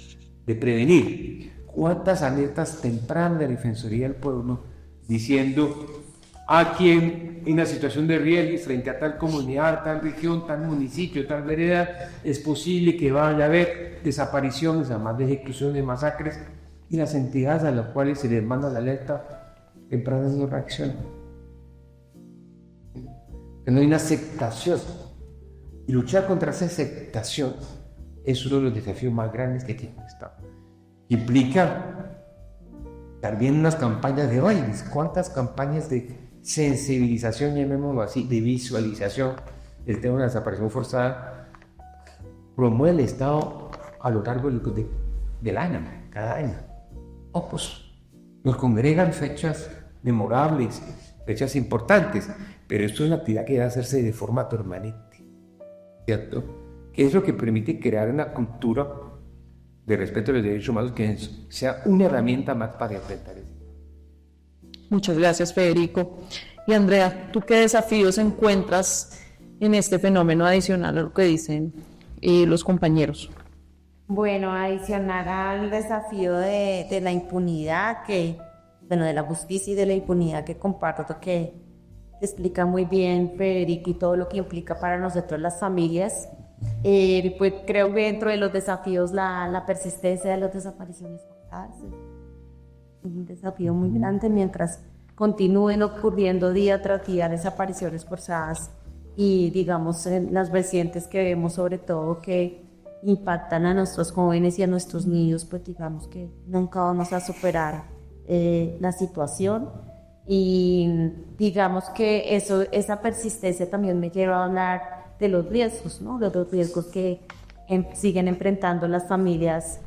de prevenir. ¿Cuántas alertas tempranas de la Defensoría del Pueblo diciendo a quien en una situación de riesgo frente a tal comunidad, tal región, tal municipio, tal vereda, es posible que vaya a haber desapariciones, además de ejecuciones, masacres, y las entidades a las cuales se les manda la alerta temprana no reaccionan? Que no hay una aceptación. Y luchar contra esa aceptación es uno de los desafíos más grandes que tiene el Estado. Implica también unas campañas de bailes. ¿Cuántas campañas de sensibilización, llamémoslo así, de visualización del tema de la desaparición forzada promueve el Estado a lo largo del año? cada año. Pues nos congregan fechas memorables, fechas importantes, pero esto es una actividad que debe hacerse de forma permanente, ¿cierto? Que es lo que permite crear una cultura de respeto a los derechos humanos que sea una herramienta más para enfrentar eso. Muchas gracias, Federico. Y Andrea, ¿tú qué desafíos encuentras en este fenómeno adicional a lo que dicen los compañeros? Bueno, adicional al desafío de la impunidad, de la justicia y de la impunidad que comparto, que explica muy bien Federico y todo lo que implica para nosotros las familias, pues creo que dentro de los desafíos la persistencia de las desapariciones forzadas es un desafío muy grande mientras continúen ocurriendo día tras día desapariciones forzadas y digamos en las recientes que vemos sobre todo que impactan a nuestros jóvenes y a nuestros niños, pues digamos que nunca vamos a superar la situación y digamos que esa persistencia también me lleva a hablar de los riesgos, ¿no? De los riesgos que siguen enfrentando las familias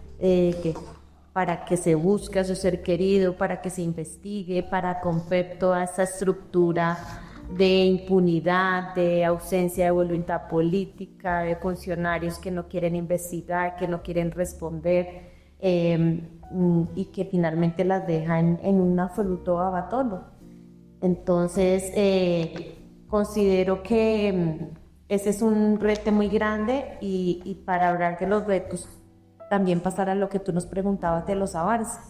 para que se busque a su ser querido, para que se investigue, para romper toda esa estructura de impunidad, de ausencia de voluntad política, de funcionarios que no quieren investigar, que no quieren responder y que finalmente las dejan en un absoluto abandono. Entonces, considero que ese es un reto muy grande y para hablar de los retos, también pasar a lo que tú nos preguntabas de los avances.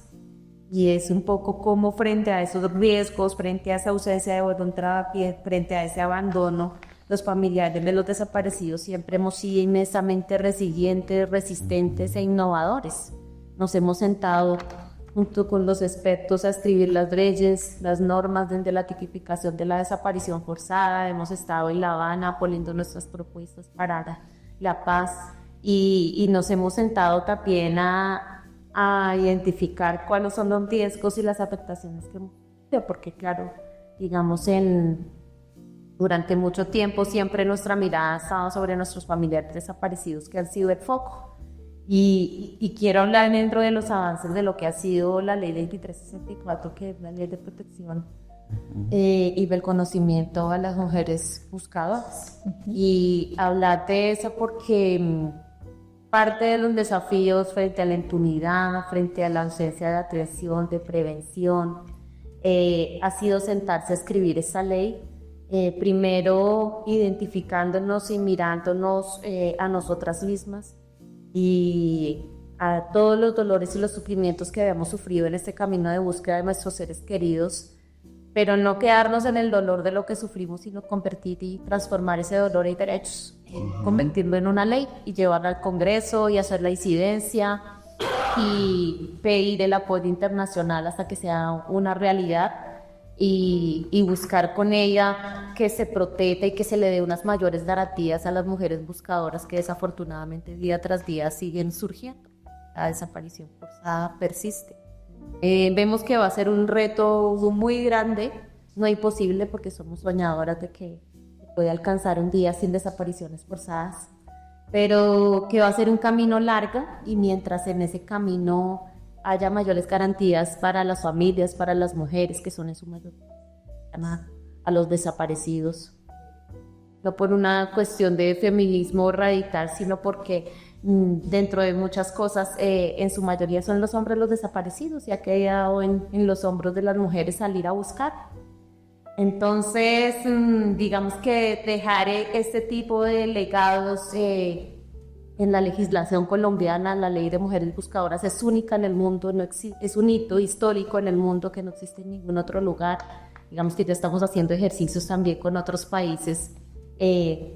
Y es un poco como frente a esos riesgos, frente a esa ausencia de voluntad, frente a ese abandono, los familiares de los desaparecidos siempre hemos sido inmensamente resilientes, resistentes e innovadores. Nos hemos sentado junto con los expertos a escribir las leyes, las normas desde la tipificación de la desaparición forzada. Hemos estado en La Habana poniendo nuestras propuestas para la paz y nos hemos sentado también a identificar cuáles son los riesgos y las afectaciones que hemos tenido, porque claro, digamos durante mucho tiempo siempre nuestra mirada ha estado sobre nuestros familiares desaparecidos que han sido el foco y quiero hablar dentro de los avances de lo que ha sido la ley 2364, que es la ley de protección y del conocimiento a las mujeres buscadoras y hablar de eso porque parte de los desafíos frente a la impunidad, frente a la ausencia de atención, de prevención, ha sido sentarse a escribir esa ley, primero identificándonos y mirándonos a nosotras mismas y a todos los dolores y los sufrimientos que habíamos sufrido en este camino de búsqueda de nuestros seres queridos, pero no quedarnos en el dolor de lo que sufrimos, sino convertir y transformar ese dolor en derechos. Convertirlo en una ley y llevarla al Congreso y hacer la incidencia y pedir el apoyo internacional hasta que sea una realidad y buscar con ella que se proteja y que se le dé unas mayores garantías a las mujeres buscadoras que desafortunadamente día tras día siguen surgiendo. La desaparición forzada persiste. Vemos que va a ser un reto muy grande, no imposible porque somos soñadoras de que puede alcanzar un día sin desapariciones forzadas, pero que va a ser un camino largo y mientras en ese camino haya mayores garantías para las familias, para las mujeres que son en su mayoría a los desaparecidos, no por una cuestión de feminismo radical, sino porque dentro de muchas cosas en su mayoría son los hombres los desaparecidos y ha quedado en los hombros de las mujeres salir a buscar. Entonces, digamos que dejar este tipo de legados en la legislación colombiana, la ley de mujeres buscadoras es única en el mundo, es un hito histórico en el mundo que no existe en ningún otro lugar. Digamos que ya estamos haciendo ejercicios también con otros países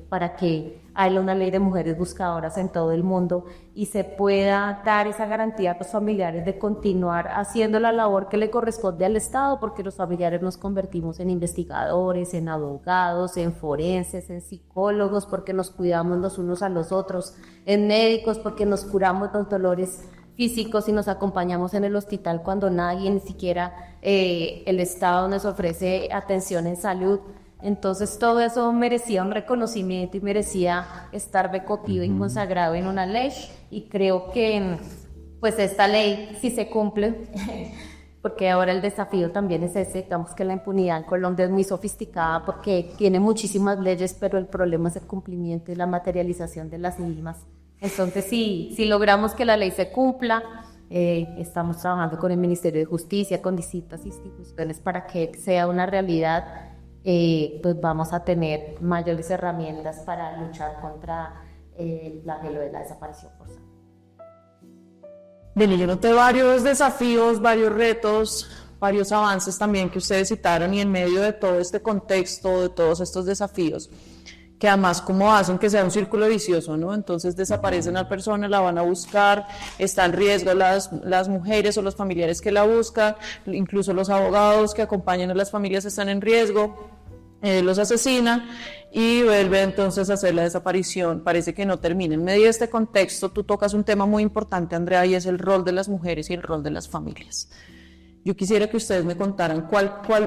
para que haya una ley de mujeres buscadoras en todo el mundo y se pueda dar esa garantía a los familiares de continuar haciendo la labor que le corresponde al Estado, porque los familiares nos convertimos en investigadores, en abogados, en forenses, en psicólogos, porque nos cuidamos los unos a los otros, en médicos, porque nos curamos los dolores físicos y nos acompañamos en el hospital cuando nadie, ni siquiera el Estado nos ofrece atención en salud. Entonces todo eso merecía un reconocimiento y merecía estar recogido y consagrado en una ley y creo que pues esta ley sí se cumple, porque ahora el desafío también es ese, digamos que la impunidad en Colombia es muy sofisticada porque tiene muchísimas leyes, pero el problema es el cumplimiento y la materialización de las mismas. Entonces, si logramos que la ley se cumpla, estamos trabajando con el Ministerio de Justicia, con distintas instituciones para que sea una realidad, pues vamos a tener mayores herramientas para luchar contra el flagelo de la desaparición forzada. Bien, yo noté varios desafíos, varios retos, varios avances también que ustedes citaron, y en medio de todo este contexto, de todos estos desafíos, que además como hacen que sea un círculo vicioso, ¿no? Entonces desaparecen a la persona, la van a buscar, está en riesgo las mujeres o los familiares que la buscan, incluso los abogados que acompañan a las familias están en riesgo, los asesinan y vuelve entonces a hacer la desaparición. Parece que no termina. En medio de este contexto, tú tocas un tema muy importante, Andrea, y es el rol de las mujeres y el rol de las familias. Yo quisiera que ustedes me contaran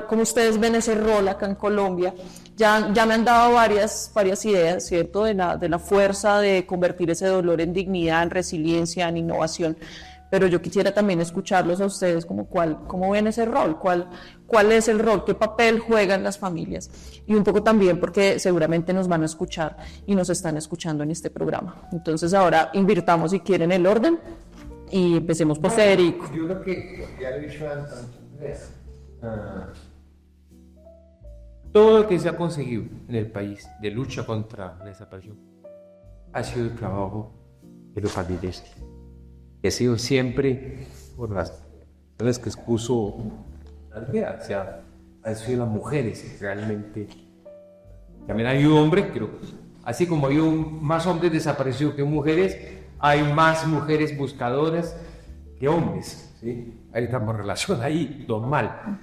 cómo ustedes ven ese rol acá en Colombia. Ya me han dado varias ideas, ¿cierto?, de la fuerza de convertir ese dolor en dignidad, en resiliencia, en innovación. Pero yo quisiera también escucharlos a ustedes, cómo ven ese rol, cuál es el rol, qué papel juegan las familias. Y un poco también porque seguramente nos van a escuchar y nos están escuchando en este programa. Entonces ahora invirtamos, si quieren, el orden. Y empecemos por Federico. Yo creo que ya lo he dicho antes, todo lo que se ha conseguido en el país de lucha contra la desaparición ha sido el trabajo de los familiares. Y ha sido siempre por las personas que expuso Andrea, o sea, han sido las mujeres realmente. También hay un hombre, pero así como hay más hombres desaparecidos que mujeres, hay más mujeres buscadoras que hombres, ¿sí? Hay una relación ahí normal.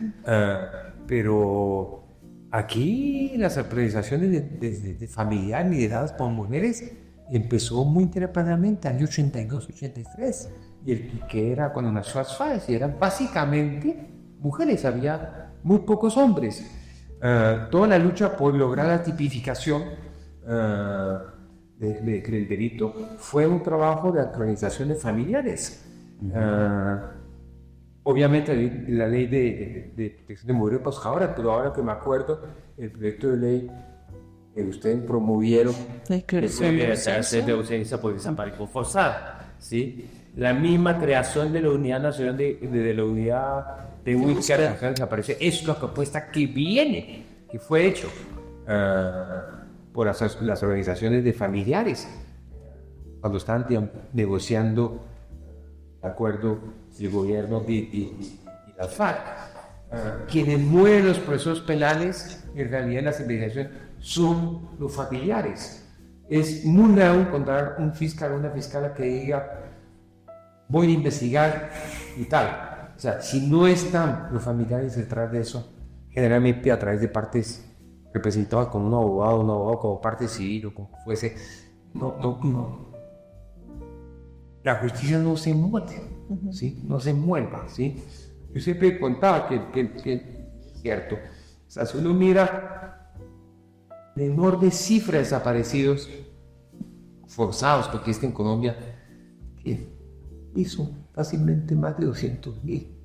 Pero aquí las actualizaciones de familiares lideradas por mujeres empezó muy tempranamente, año 82, 83. Y el que era cuando nació Asfaz, y eran básicamente mujeres, había muy pocos hombres. Toda la lucha por lograr la tipificación del delito fue un trabajo de actualizaciones familiares. Obviamente la ley de protección de mujeres buscadoras, pero ahora que me acuerdo, el proyecto de ley que ustedes promovieron de ausencia por desaparición forzada, ¿sí? La misma creación de la Unidad Nacional de la Unidad de Búsqueda de Desaparecidos es la propuesta que viene, que fue hecho por las organizaciones de familiares cuando estaban negociando de acuerdo el gobierno y la FARC. Quienes mueven los procesos penales en realidad en la civilización son los familiares. Es muy raro encontrar un fiscal o una fiscala que diga voy a investigar y tal. O sea, si no están los familiares detrás de eso, generalmente a través de partes representadas con un abogado como parte civil o como fuese, no. La justicia no se mueve, ¿sí? No se mueva, ¿sí? Yo siempre contaba que es cierto. O sea, si uno mira la enorme cifra de desaparecidos forzados, porque en Colombia hizo fácilmente más de 200,000.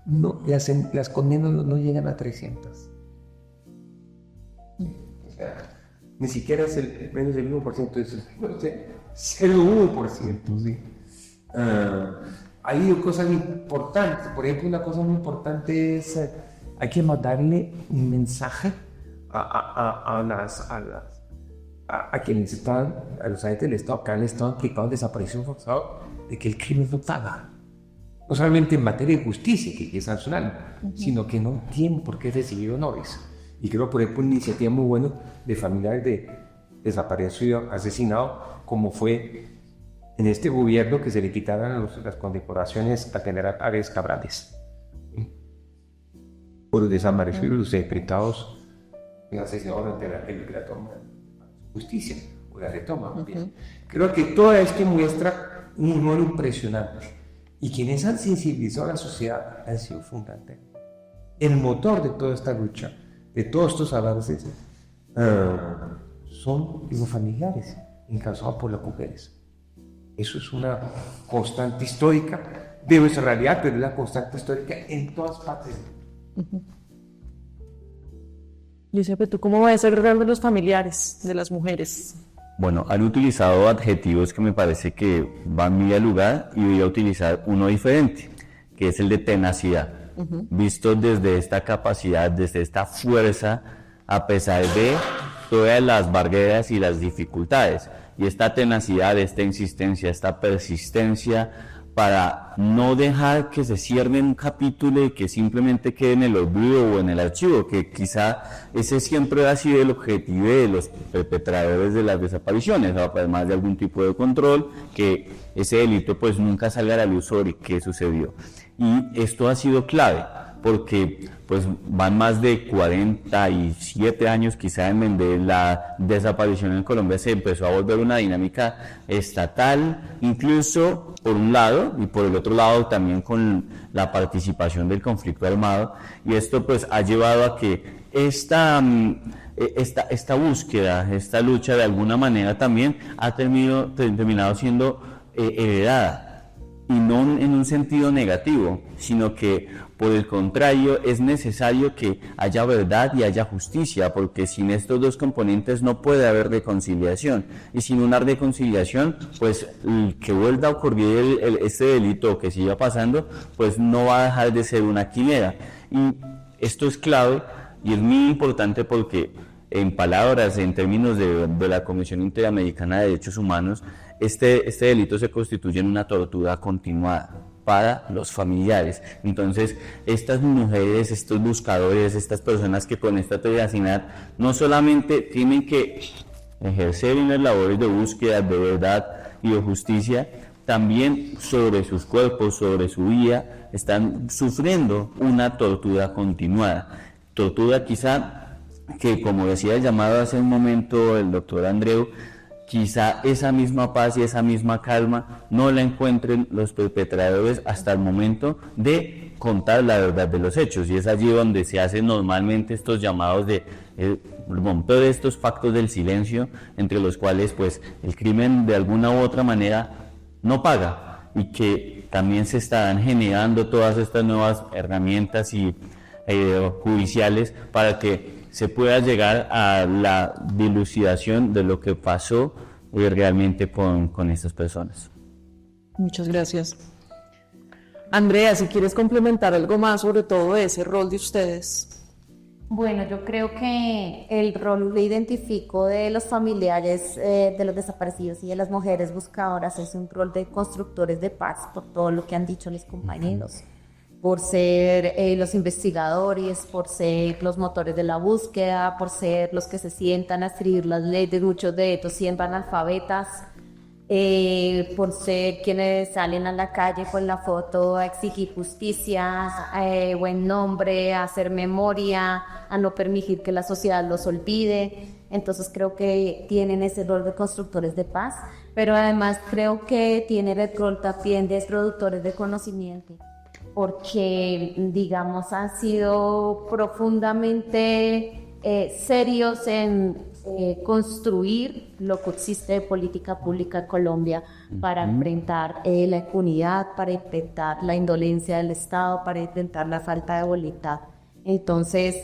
No, las condenas no llegan a 300. O sea, ni siquiera es menos del 1%, es el 0,1%. ¿Sí? Hay cosas importantes. Por ejemplo, una cosa muy importante es hay que mandarle un mensaje a quienes están, a los agentes del Estado, que han estado implicados en desaparición forzada, de que el crimen no paga. No solamente en materia de justicia, que es nacional, sino que no tienen por qué recibir honores. Y creo, por ejemplo, una iniciativa muy buena de familiares de desaparecidos, asesinados, como fue en este gobierno que se le quitaran las condecoraciones al general Arias Cabrales. Por los desaparecidos, los decretados asesinados ante la toma justicia o la retoma. Creo que todo esto muestra un rol impresionante y quienes han sensibilizado a la sociedad han sido fundamentales. El motor de toda esta lucha, de todos estos avances, son los familiares encabezados por las mujeres. Eso es una constante histórica de nuestra realidad, pero es la constante histórica en todas partes. Giuseppe, ¿tú cómo ves el rol de los familiares, de las mujeres? Bueno, han utilizado adjetivos que me parece que van muy al lugar y voy a utilizar uno diferente, que es el de tenacidad. Visto desde esta capacidad, desde esta fuerza, a pesar de todas las barreras y las dificultades. Y esta tenacidad, esta insistencia, esta persistencia para no dejar que se cierre un capítulo y que simplemente quede en el olvido o en el archivo, que quizá ese siempre ha sido el objetivo de los perpetradores de las desapariciones, además de algún tipo de control, que ese delito pues nunca salga a la luz sobre qué sucedió. Y esto ha sido clave, porque pues van más de 47 años quizá en donde la desaparición en Colombia se empezó a volver una dinámica estatal, incluso por un lado, y por el otro lado también con la participación del conflicto armado, y esto pues ha llevado a que esta búsqueda, esta lucha de alguna manera también ha terminado siendo heredada. Y no en un sentido negativo, sino que por el contrario es necesario que haya verdad y haya justicia, porque sin estos dos componentes no puede haber reconciliación, y sin una reconciliación, pues que vuelva a ocurrir este delito que siga pasando, pues no va a dejar de ser una quimera. Y esto es clave y es muy importante porque en palabras, en términos de la Comisión Interamericana de Derechos Humanos, este delito se constituye en una tortura continuada para los familiares. Entonces, estas mujeres, estos buscadores, estas personas que con esta tenacidad no solamente tienen que ejercer unas labores de búsqueda de verdad y de justicia, también sobre sus cuerpos, sobre su vida, están sufriendo una tortura continuada. Tortura quizá que, como decía el llamado hace un momento el doctor Andreu, quizá esa misma paz y esa misma calma no la encuentren los perpetradores hasta el momento de contar la verdad de los hechos, y es allí donde se hacen normalmente estos llamados de romper estos pactos del silencio, entre los cuales pues el crimen de alguna u otra manera no paga, y que también se están generando todas estas nuevas herramientas y judiciales para que se pueda llegar a la dilucidación de lo que pasó realmente con estas personas. Muchas gracias. Andrea, si quieres complementar algo más sobre todo ese rol de ustedes. Bueno, yo creo que el rol que identifico de los familiares de los desaparecidos y de las mujeres buscadoras es un rol de constructores de paz, por todo lo que han dicho los compañeros. Por ser los investigadores, por ser los motores de la búsqueda, por ser los que se sientan a escribir las leyes, muchos de estos siempre analfabetas, por ser quienes salen a la calle con la foto a exigir justicia, buen nombre, a hacer memoria, a no permitir que la sociedad los olvide. Entonces creo que tienen ese rol de constructores de paz, pero además creo que tienen el rol también de productores de conocimiento, porque, digamos, han sido profundamente serios en construir lo que existe de política pública en Colombia para enfrentar la impunidad, para enfrentar la indolencia del Estado, para enfrentar la falta de voluntad. Entonces,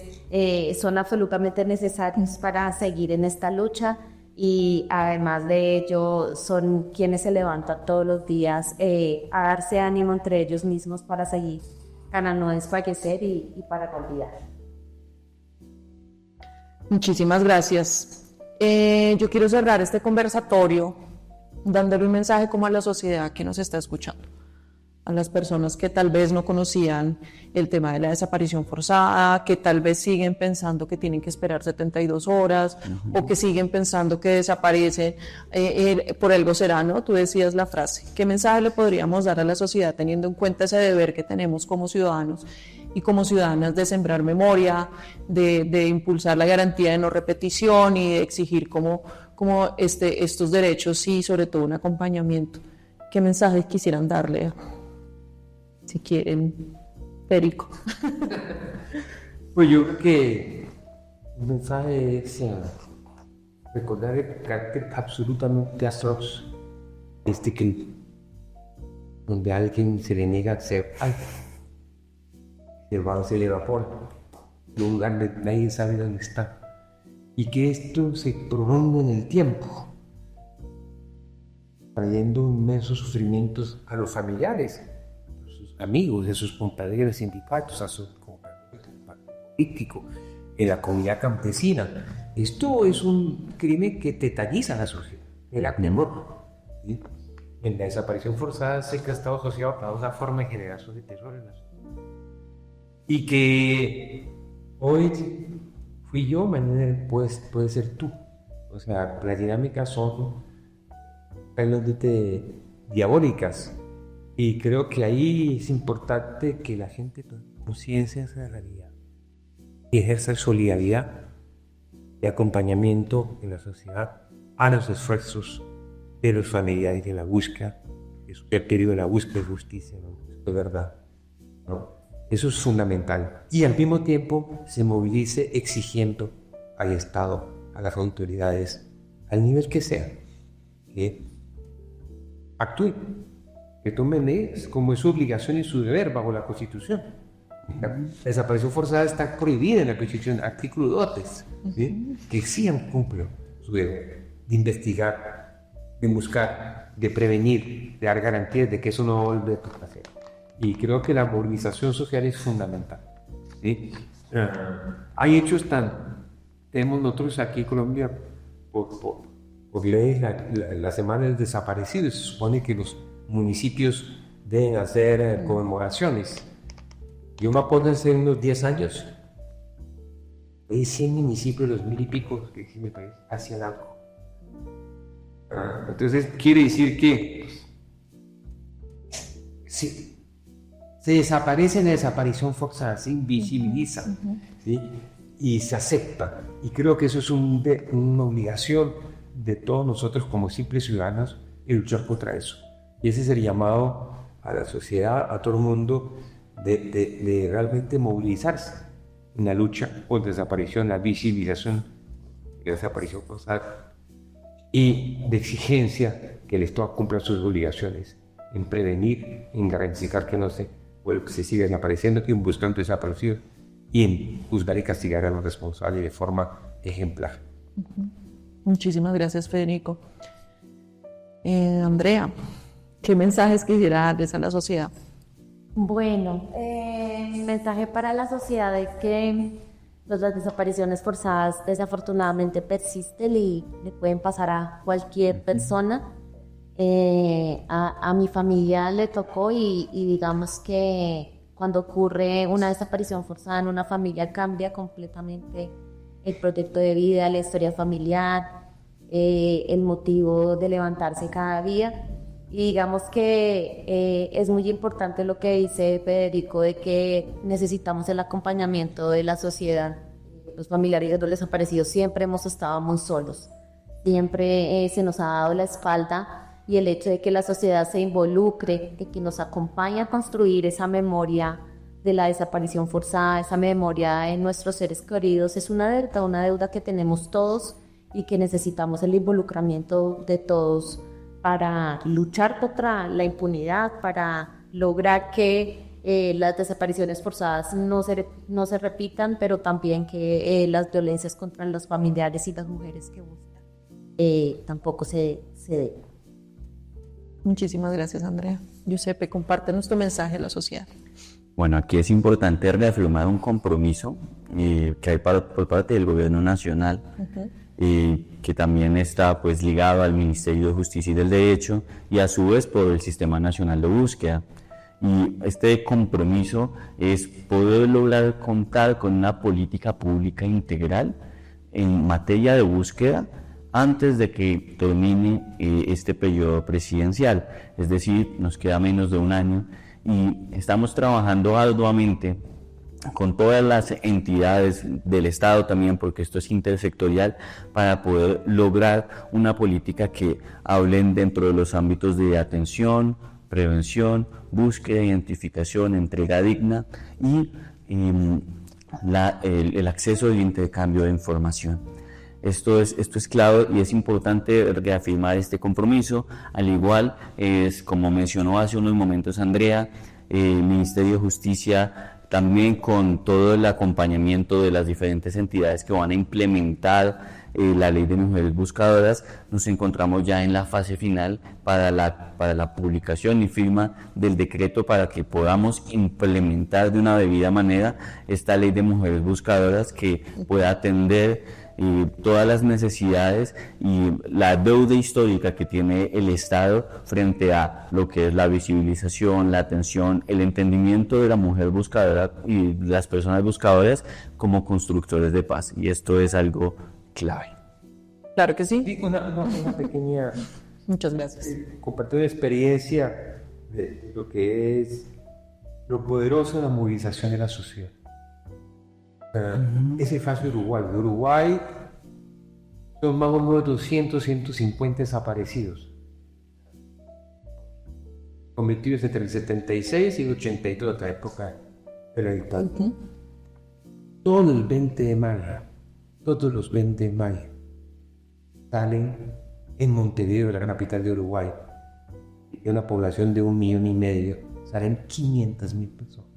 son absolutamente necesarios para seguir en esta lucha. Y además de ello son quienes se levantan todos los días a darse ánimo entre ellos mismos para seguir, para no desfallecer y para no olvidar. Muchísimas gracias. Yo quiero cerrar este conversatorio dándole un mensaje como a la sociedad que nos está escuchando, a las personas que tal vez no conocían el tema de la desaparición forzada, que tal vez siguen pensando que tienen que esperar 72 horas o que siguen pensando que desaparecen, por algo será, ¿no? Tú decías la frase. ¿Qué mensaje le podríamos dar a la sociedad teniendo en cuenta ese deber que tenemos como ciudadanos y como ciudadanas de sembrar memoria, de impulsar la garantía de no repetición y de exigir como estos derechos y sobre todo un acompañamiento? ¿Qué mensajes quisieran darle? Si quieren, Perico. Pues yo creo que el mensaje es recordar el carácter absolutamente atroz este crimen, donde a alguien se le niega ser algo, se le evapora, en un lugar donde nadie sabe dónde está, y que esto se prolonga en el tiempo, trayendo inmensos sufrimientos a los familiares, a sus amigos, a sus compañeros sindicatos, a sus compañeros políticos, en la comunidad campesina. Esto es un crimen que tetaniza a la sociedad, el temor. ¿Sí? En la desaparición forzada sé que ha estado asociado a una forma de generación de terror en la sociedad. Y que hoy fui yo, mañana puede ser tú. O sea, las dinámicas son realmente diabólicas. Y creo que ahí es importante que la gente tome conciencia de esa realidad y ejerza solidaridad y acompañamiento en la sociedad a los esfuerzos de los familiares de la búsqueda, de su ser querido, de la búsqueda de justicia, ¿no? De verdad, ¿no? Eso es fundamental. Y al mismo tiempo se movilice exigiendo al Estado, a las autoridades, al nivel que sea, que actúen, que tomen medidas como es su obligación y su deber bajo la Constitución. La desaparición forzada está prohibida en la Constitución, artículo 2, ¿sí? Que exijan cumplan su deber de investigar, de buscar, de prevenir, de dar garantías de que eso no vuelve a pasar. Y creo que la movilización social es fundamental, ¿sí? Hay hechos tenemos nosotros aquí en Colombia, por ley, la semana del desaparecido, se supone que los municipios deben hacer conmemoraciones. Yo me acuerdo hace unos 10 años, hay 100 municipios, los 1000 y pico, que me parece, hacían algo. Entonces, quiere decir que se desaparece en la desaparición forzada, se invisibiliza, ¿sí? Y se acepta. Y creo que eso es una obligación de todos nosotros como simples ciudadanos el luchar contra eso. Y ese es el llamado a la sociedad, a todo el mundo, de realmente movilizarse en la lucha por desaparición, la visibilización de la desaparición forzada y de exigencia que el Estado cumpla sus obligaciones en prevenir, en garantizar que no se siga desapareciendo y en buscar desaparecidos y en juzgar y castigar a los responsables de forma ejemplar. Muchísimas gracias, Federico. Andrea, ¿qué mensajes quisiera darles a la sociedad? Bueno, mi mensaje para la sociedad es que las desapariciones forzadas desafortunadamente persisten y le pueden pasar a cualquier persona. A mi familia le tocó y digamos que cuando ocurre una desaparición forzada en una familia cambia completamente el proyecto de vida, la historia familiar, el motivo de levantarse cada día. Y digamos que es muy importante lo que dice Federico de que necesitamos el acompañamiento de la sociedad. Los familiares de los desaparecidos siempre hemos estado muy solos, siempre se nos ha dado la espalda, y el hecho de que la sociedad se involucre, de que nos acompañe a construir esa memoria de la desaparición forzada, esa memoria de nuestros seres queridos, es una deuda que tenemos todos y que necesitamos el involucramiento de todos para luchar contra la impunidad, para lograr que las desapariciones forzadas no se repitan, pero también que las violencias contra los familiares y las mujeres que buscan tampoco se den. Muchísimas gracias, Andrea. Giuseppe, compártenos tu mensaje a la sociedad. Bueno, aquí es importante reafirmar un compromiso que hay por parte del gobierno nacional, que también está pues ligado al Ministerio de Justicia y del Derecho y a su vez por el Sistema Nacional de Búsqueda. Y este compromiso es poder lograr contar con una política pública integral en materia de búsqueda antes de que termine este periodo presidencial. Es decir, nos queda menos de un año y estamos trabajando arduamente con todas las entidades del Estado también, porque esto es intersectorial, para poder lograr una política que hablen dentro de los ámbitos de atención, prevención, búsqueda, identificación, entrega digna y el acceso y intercambio de información. Esto es clave y es importante reafirmar este compromiso. Al igual, como mencionó hace unos momentos Andrea, el Ministerio de Justicia, también con todo el acompañamiento de las diferentes entidades que van a implementar la ley de mujeres buscadoras, nos encontramos ya en la fase final para la publicación y firma del decreto para que podamos implementar de una debida manera esta ley de mujeres buscadoras que pueda atender todas las necesidades y la deuda histórica que tiene el Estado frente a lo que es la visibilización, la atención, el entendimiento de la mujer buscadora y las personas buscadoras como constructores de paz. Y esto es algo clave. Claro que sí. Sí, una pequeña... Muchas gracias. Compartir una experiencia de lo que es lo poderoso de la movilización de la sociedad. Ese caso de Uruguay. De Uruguay son más o menos 200, 150 desaparecidos. Cometidos entre el 76 y el 82, la época de la dictadura. Todos los 20 de mayo, salen en Montevideo, la capital de Uruguay, de una población de 1,5 millones, salen 500.000 personas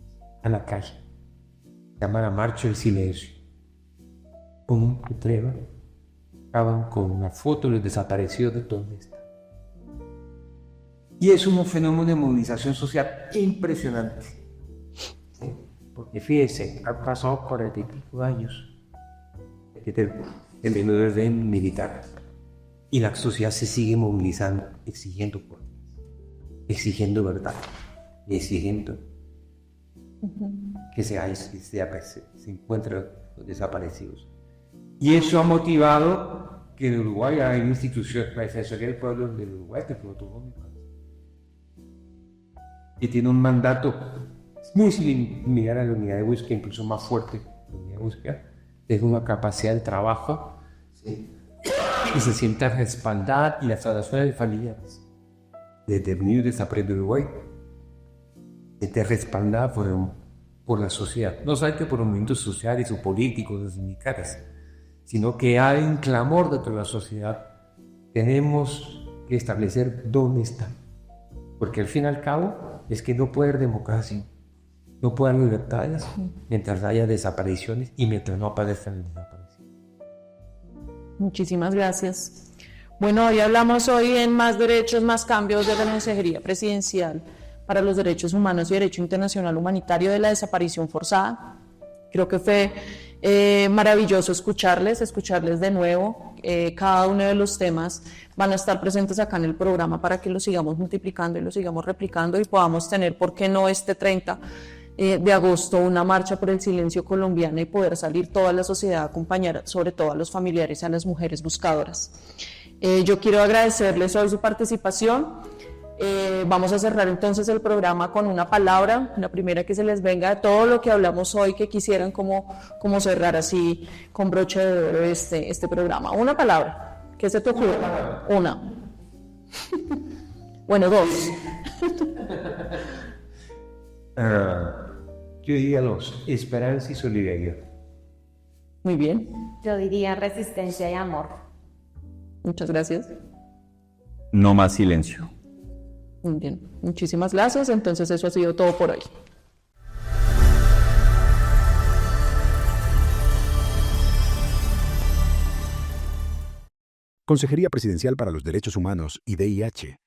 a la calle. Se llama la Marcha del Silencio. Con un letrero, acaban con una foto de los desaparecidos de donde están. Y es un fenómeno de movilización social impresionante. ¿Sí? Porque fíjense, han pasado 40 y pico años desde el menú del régimen militar. Y la sociedad se sigue movilizando, exigiendo cosas, exigiendo verdad, y exigiendo que se encuentren los desaparecidos. Y eso ha motivado que en Uruguay hay una institución, la Defensoría del Pueblo del Uruguay, que tuvo mi país, que tiene un mandato muy similar a la unidad de búsqueda, incluso más fuerte. La unidad de búsqueda tiene una capacidad de trabajo, ¿sí? Y se sienta respaldada, y las asociaciones de familiares desde el niño desaparecido de Uruguay esté respaldada por la sociedad, no solamente por los movimientos sociales o políticos o sindicales, sino que hay un clamor dentro de la sociedad. Tenemos que establecer dónde están, porque al fin y al cabo es que no puede haber democracia, no puede haber libertades mientras haya desapariciones y mientras no aparezcan desapariciones. Muchísimas gracias. Bueno, hablamos en Más Derechos, Más Cambios de la Consejería Presidencial para los Derechos Humanos y Derecho Internacional Humanitario de la Desaparición Forzada. Creo que fue maravilloso escucharles de nuevo. Cada uno de los temas van a estar presentes acá en el programa para que los sigamos multiplicando y los sigamos replicando y podamos tener, ¿por qué no este 30 de agosto, una marcha por el silencio colombiana y poder salir toda la sociedad a acompañar sobre todo a los familiares y a las mujeres buscadoras? Yo quiero agradecerles hoy su participación. Vamos a cerrar entonces el programa con una palabra, una primera que se les venga de todo lo que hablamos hoy, que quisieran como cerrar así con broche de oro este programa. Una palabra, ¿qué se te ocurre? Una. Bueno, dos. Yo diría esperanza y solidaridad. Muy bien. Yo diría resistencia y amor. Muchas gracias. No más silencio. Muy bien, muchísimas gracias. Entonces eso ha sido todo por hoy. Consejería Presidencial para los Derechos Humanos y DIH.